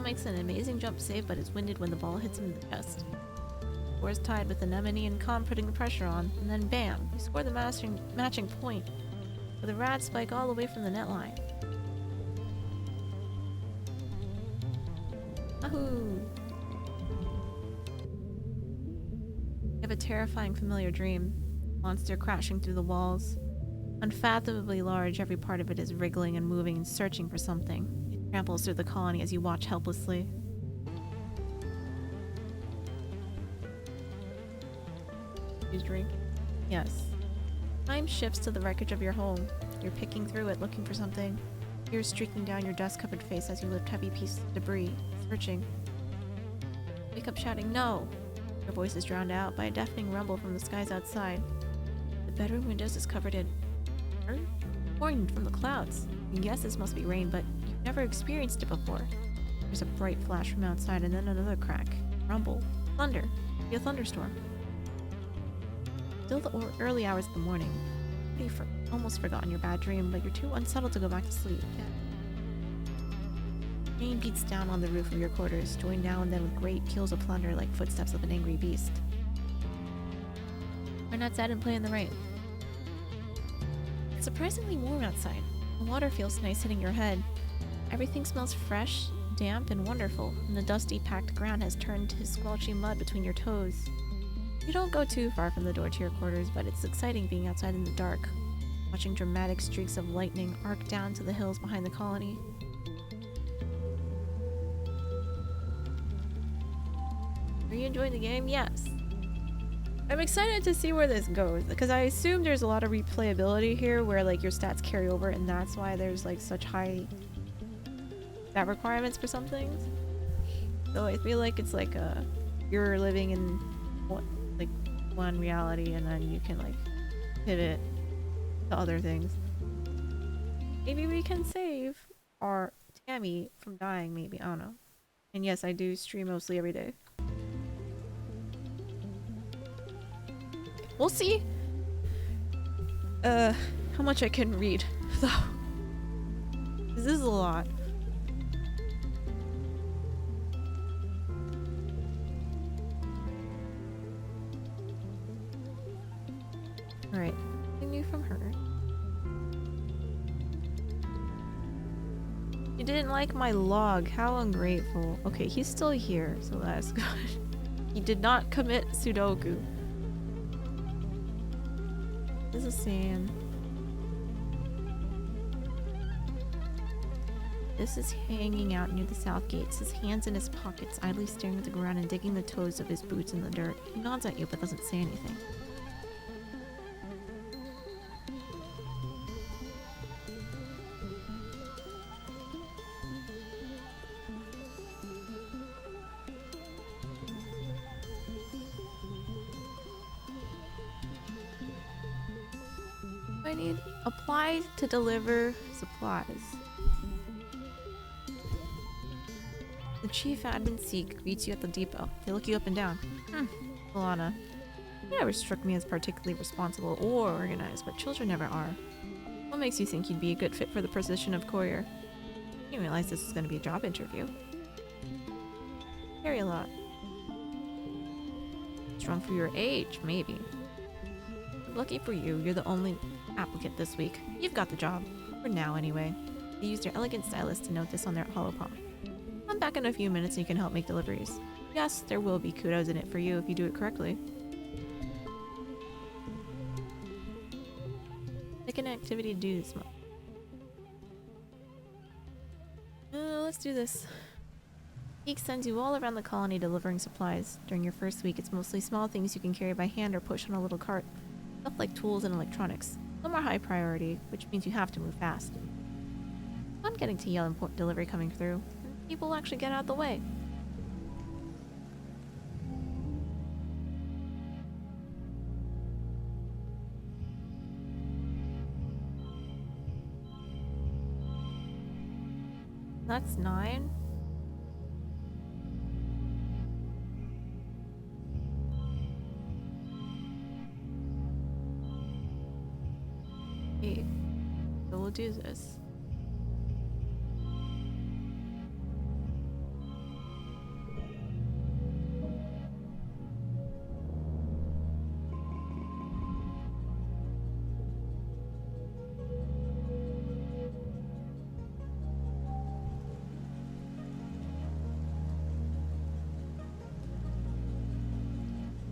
S1: Makes an amazing jump save, but is winded when the ball hits him in the chest. Score's tied with Anemone and Calm putting the pressure on, and then bam! You score the matching point with a rad spike all the way from the net line. Ahoo! You have a terrifying familiar dream. Monster crashing through the walls. Unfathomably large, every part of it is wriggling and moving and searching for something. Tramples through the colony as you watch helplessly. You drink? Yes. Time shifts to the wreckage of your home. You're picking through it, looking for something. Tears streaking down your dust-covered face as you lift heavy pieces of debris, searching. Wake up shouting, "No!" Your voice is drowned out by a deafening rumble from the skies outside. The bedroom windows is covered in dirt pouring from the clouds. You guess this must be rain, but you've never experienced it before. There's a bright flash from outside and then another crack. Rumble. Thunder. Be a thunderstorm. Still the early hours of the morning. You've almost forgotten your bad dream, but you're too unsettled to go back to sleep. Rain beats down on the roof of your quarters, joined now and then with great peals of thunder like footsteps of an angry beast. Run outside and play in the rain. It's surprisingly warm outside. The water feels nice hitting your head. Everything smells fresh, damp, and wonderful, and the dusty, packed ground has turned to squelchy mud between your toes. You don't go too far from the door to your quarters, but it's exciting being outside in the dark, watching dramatic streaks of lightning arc down to the hills behind the colony. Are you enjoying the game? Yes. I'm excited to see where this goes because I assume there's a lot of replayability here where like your stats carry over and that's why there's like such high stat requirements for some things. So I feel like it's like you're living in one reality and then you can like pivot to other things. Maybe we can save our Tammy from dying, maybe. I don't know. And yes, I do stream mostly every day. We'll see how much I can read though. This is a lot. Alright, anything new from her? You didn't like my log, how ungrateful. Okay, he's still here, so that's good. He did not commit Sudoku. This is Sam. This is hanging out near the south gates, his hands in his pockets, idly staring at the ground and digging the toes of his boots in the dirt. He nods at you but doesn't say anything. I need apply to deliver supplies. The chief admin Seek greets you at the depot. They look you up and down. Alana. You never struck me as particularly responsible or organized, but children never are. What makes you think you'd be a good fit for the position of courier? You didn't realize this was going to be a job interview. Carry a lot. Strong for your age, maybe. Lucky for you, you're the only applicant this week. You've got the job. For now, anyway. They used their elegant stylus to note this on their holopalm. I'm back in a few minutes and you can help make deliveries. Yes, there will be kudos in it for you if you do it correctly. Pick an activity to do this month. Let's do this. Geek sends you all around the colony delivering supplies. During your first week, it's mostly small things you can carry by hand or push on a little cart. Stuff like tools and electronics. Some are high priority, which means you have to move fast. I'm getting to yell important delivery coming through. People actually get out of the way. That's 9. Okay, so we'll do this.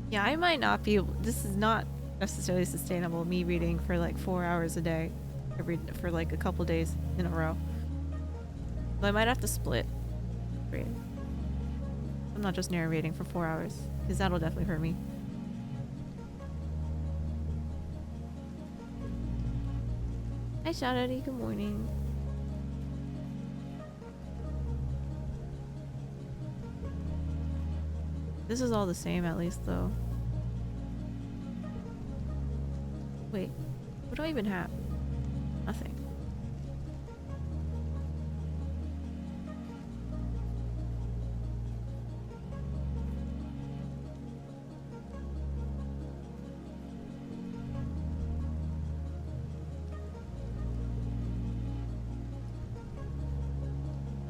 S1: Yeah, I might not be able, this is not necessarily sustainable, me reading for like 4 hours a day. I read for like a couple days in a row. So I might have to split read. I'm not just narrating for 4 hours, because that'll definitely hurt me. Hi Shadowdy, good morning. This is all the same at least though. Wait, what do I even have? Nothing.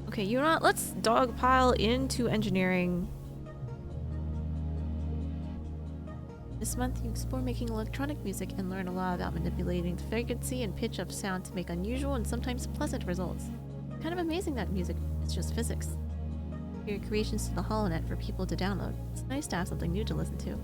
S1: Okay, you know what? Let's dogpile into engineering. This month you explore making electronic music and learn a lot about manipulating the frequency and pitch of sound to make unusual and sometimes pleasant results. It's kind of amazing that music is just physics. Your creations to the HoloNet for people to download. It's nice to have something new to listen to.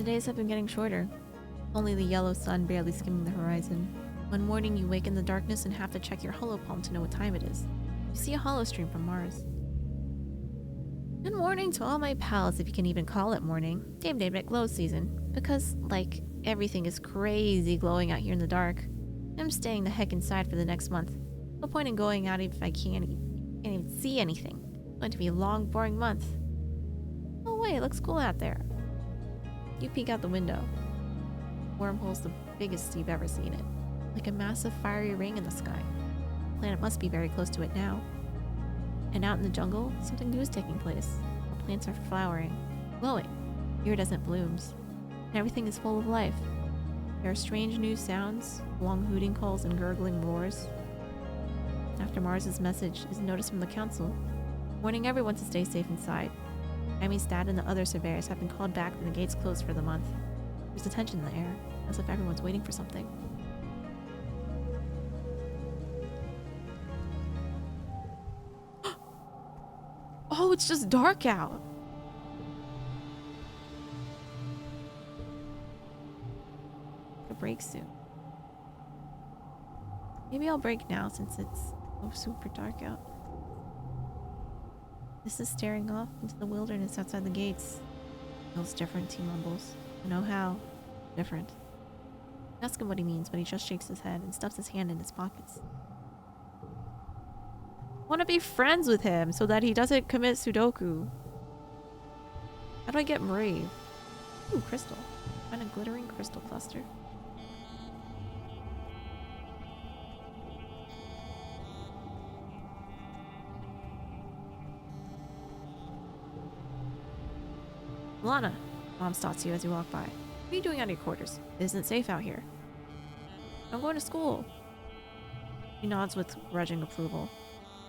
S1: The days have been getting shorter. Only the yellow sun barely skimming the horizon. One morning you wake in the darkness and have to check your holopalm to know what time it is. You see a hollow stream from Mars. Good morning to all my pals, if you can even call it morning. Damn glow season. Because, like, everything is crazy glowing out here in the dark. I'm staying the heck inside for the next month. No point in going out if I can't even see anything. It's going to be a long, boring month. Oh wait, it looks cool out there. You peek out the window. Wormhole's the biggest you've ever seen it. Like a massive fiery ring in the sky. The planet must be very close to it now. And out in the jungle, something new is taking place. The plants are flowering, glowing, iridescent blooms, and everything is full of life. There are strange new sounds, long hooting calls and gurgling roars. After Mars's message is noticed from the council, warning everyone to stay safe inside. Amy's dad and the other surveyors have been called back and the gates closed for the month. There's a tension in the air, as if everyone's waiting for something. Oh, it's just dark out! A break soon. Maybe I'll break now since it's super dark out. This is staring off into the wilderness outside the gates. Feels different, he mumbles. I know how. Different. I ask him what he means, but he just shakes his head and stuffs his hand in his pockets. I want to be friends with him so that he doesn't commit Sudoku. How do I get brave? Ooh, crystal. Find a glittering crystal cluster. Lana, Mom stops you as you walk by. What are you doing out of your quarters? It isn't safe out here. I'm going to school. She nods with grudging approval.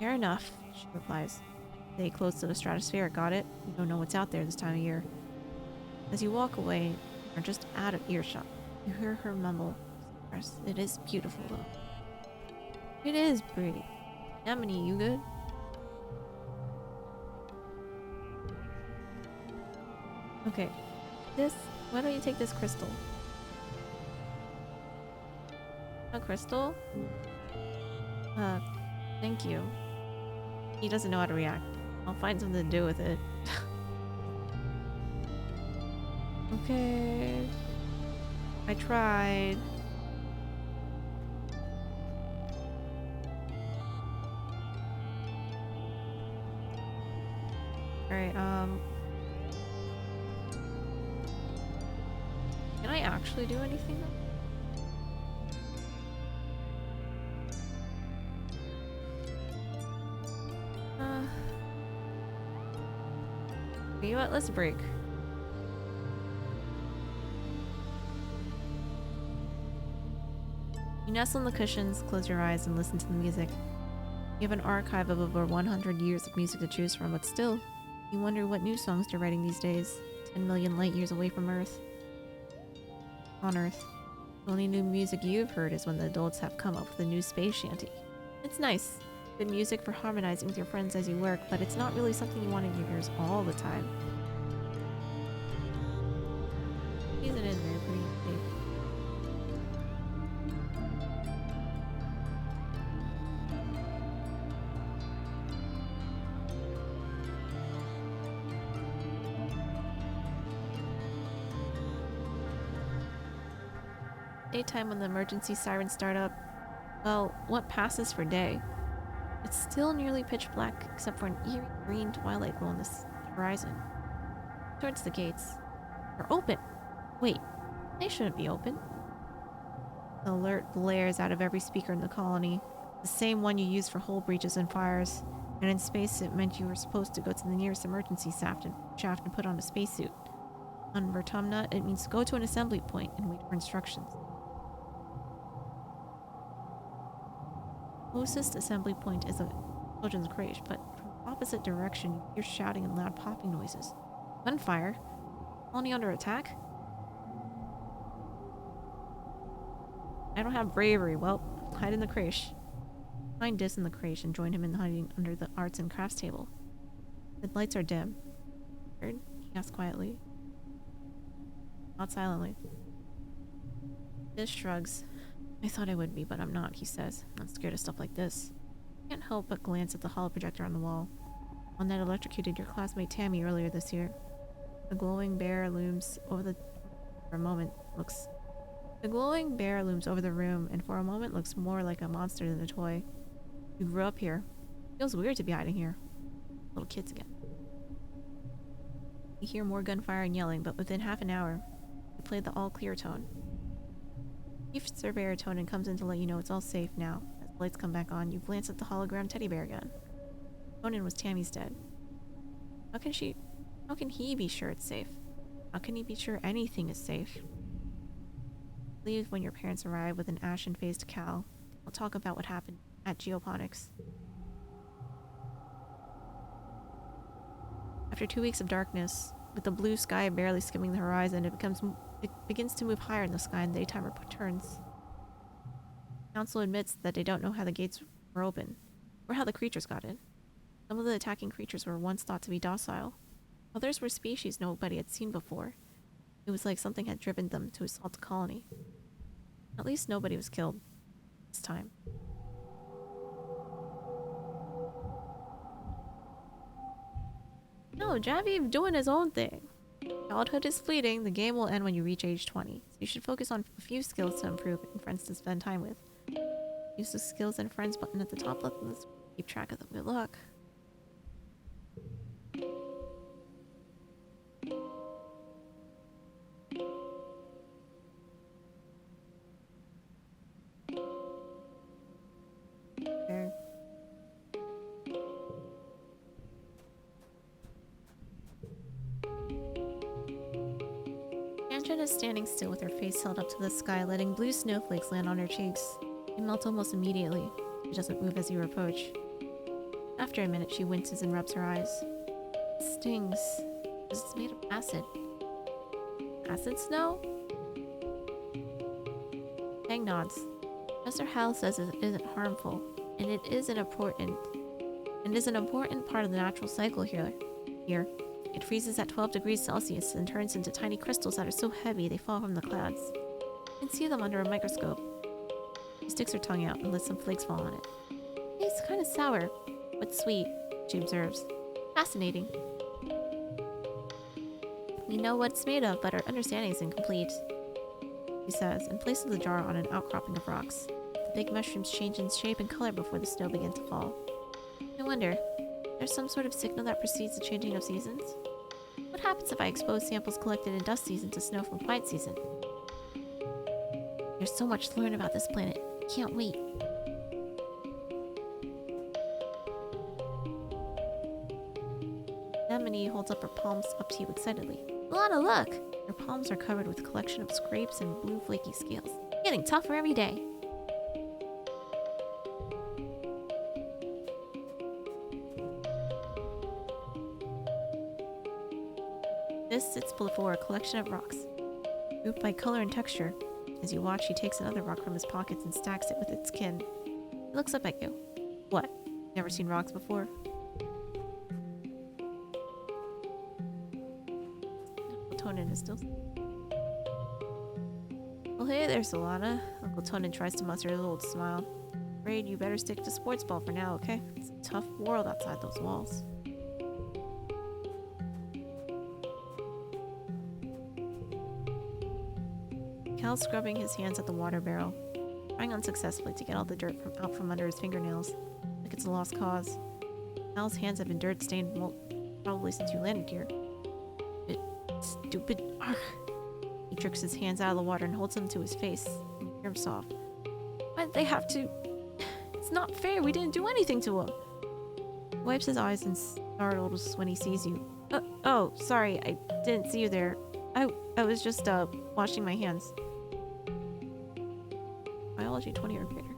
S1: Fair enough, she replies. Stay close to the stratosphere, got it? You don't know what's out there this time of year. As you walk away, or just out of earshot, you hear her mumble. It is beautiful, though. It is pretty. Amity, you good? Okay. Why don't you take this crystal? A crystal? Thank you. He doesn't know how to react. I'll find something to do with it. Okay. I tried. Alright, can I actually do anything though? You know what? Let's break. You nestle in the cushions, close your eyes, and listen to the music. You have an archive of over 100 years of music to choose from, but still, you wonder what new songs they're writing these days, 10 million light years away from Earth. On Earth, the only new music you've heard is when the adults have come up with a new space shanty. It's nice. Good music for harmonizing with your friends as you work, but it's not really something you want in your ears all the time. Use it in there, pretty safe. Daytime when the emergency sirens start up. Well, what passes for day? It's still nearly pitch black, except for an eerie green twilight glow on the horizon. Towards the gates. They're open! Wait, they shouldn't be open. The alert blares out of every speaker in the colony. The same one you use for hull breaches and fires. And in space it meant you were supposed to go to the nearest emergency shaft and put on a spacesuit. On Vertumna, it means go to an assembly point and wait for instructions. Closest assembly point is a children's crèche, but from the opposite direction you hear shouting and loud popping noises. Gunfire? Colony under attack? I don't have bravery. Well, hide in the crèche. Find Dis in the crèche and join him in hiding under the arts and crafts table. The lights are dim. Heard? He asked quietly. Not silently. This shrugs. I thought I would be, but I'm not, he says. I'm not scared of stuff like this. I can't help but glance at the holo projector on the wall. One that electrocuted your classmate Tammy earlier this year. The glowing bear looms over the room and for a moment looks more like a monster than a toy. You grew up here. Feels weird to be hiding here. Little kids again. You hear more gunfire and yelling, but within half an hour, you play the all clear tone. Chief Surveyor Tonin comes in to let you know it's all safe now. As the lights come back on, you glance at the hologram teddy bear again. Tonin was Tammy's dead. How can he be sure it's safe? How can he be sure anything is safe? Leave when your parents arrive with an ashen-faced Cal. We'll talk about what happened at Geoponics. After 2 weeks of darkness, with the blue sky barely skimming the horizon, it begins to move higher in the sky and the daytime returns. Council admits that they don't know how the gates were open, or how the creatures got in. Some of the attacking creatures were once thought to be docile. Others were species nobody had seen before. It was like something had driven them to assault the colony. At least nobody was killed this time. No, Javi doing his own thing. Childhood is fleeting. The game will end when you reach age 20. So you should focus on a few skills to improve and friends to spend time with. Use the skills and friends button at the top left and let's keep track of them. Good luck. Okay. Angela is standing still with her face held up to the sky, letting blue snowflakes land on her cheeks. They melt almost immediately. She doesn't move as you approach. After a minute, she winces and rubs her eyes. It stings. It's made of acid. Acid snow? Hang nods. Professor Hal says it isn't harmful, and it is an important part of the natural cycle here. It freezes at 12 degrees Celsius and turns into tiny crystals that are so heavy they fall from the clouds. You can see them under a microscope. She sticks her tongue out and lets some flakes fall on it. It tastes kind of sour, but sweet, she observes. Fascinating. We know what it's made of, but our understanding is incomplete, he says, and places the jar on an outcropping of rocks. The big mushrooms change in shape and color before the snow begins to fall. I wonder, there's some sort of signal that precedes the changing of seasons? What happens if I expose samples collected in dust season to snow from quiet season? There's so much to learn about this planet. Can't wait. Anemone holds up her palms up to you excitedly. Lana, look! Her palms are covered with a collection of scrapes and blue flaky scales. Getting tougher every day. This sits before a collection of rocks, grouped by color and texture. As you watch, he takes another rock from his pockets and stacks it with its kin. He looks up at you. What? Never seen rocks before? Tonin is still... Well, hey there, Solana. Uncle Tonin tries to muster a little smile. Afraid you better stick to sports ball for now, okay? It's a tough world outside those walls. Cal's scrubbing his hands at the water barrel, trying unsuccessfully to get all the dirt out from under his fingernails, like it's a lost cause. Cal's hands have been dirt-stained probably since you landed here. Stupid. Argh. He jerks his hands out of the water and holds them to his face. You hear him soft. Why did they have to? It's not fair. We didn't do anything to him. He wipes his eyes and startles when he sees you. Oh, sorry. I didn't see you there. I was just washing my hands. Biology 20 or greater.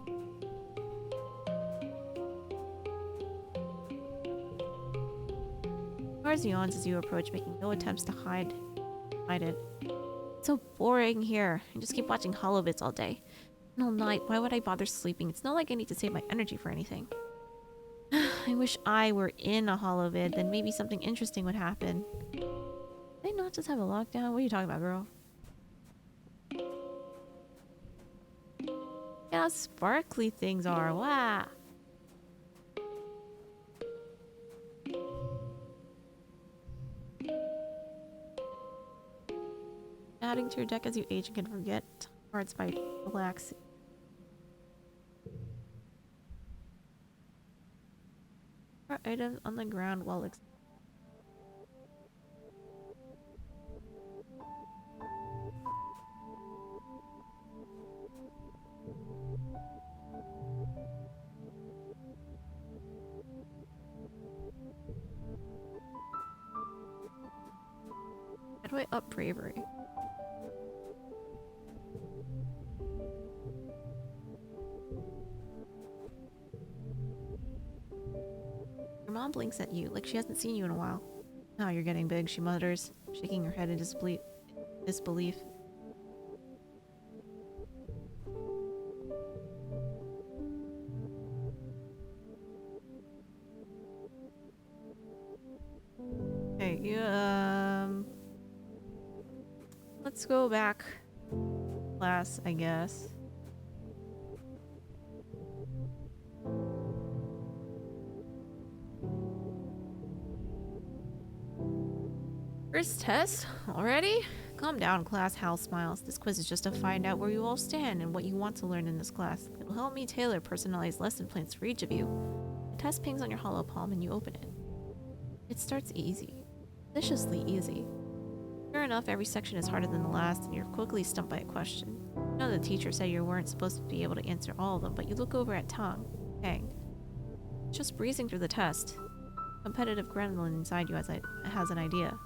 S1: Mars yawns as you approach, making no attempts to hide it. It's so boring here. I just keep watching holobits all day. And all night. Why would I bother sleeping? It's not like I need to save my energy for anything. I wish I were in a holovid, then maybe something interesting would happen. Did they not just have a lockdown? What are you talking about, girl? how sparkly things are. Wow. Adding to your deck as you age and can forget cards by relaxing. Items on the ground while how do I up bravery? Your mom blinks at you like she hasn't seen you in a while. Now you're getting big, she mutters, shaking her head in disbelief. Okay, let's go back class, I guess. First test? Already? Calm down, class. Hal smiles. This quiz is just to find out where you all stand and what you want to learn in this class. It'll help me tailor personalized lesson plans for each of you. The test pings on your hollow palm and you open it. It starts easy. Deliciously easy. Sure enough, every section is harder than the last and you're quickly stumped by a question. You know the teacher said you weren't supposed to be able to answer all of them, but you look over at Tang. Just breezing through the test. Competitive gremlin inside you has an idea.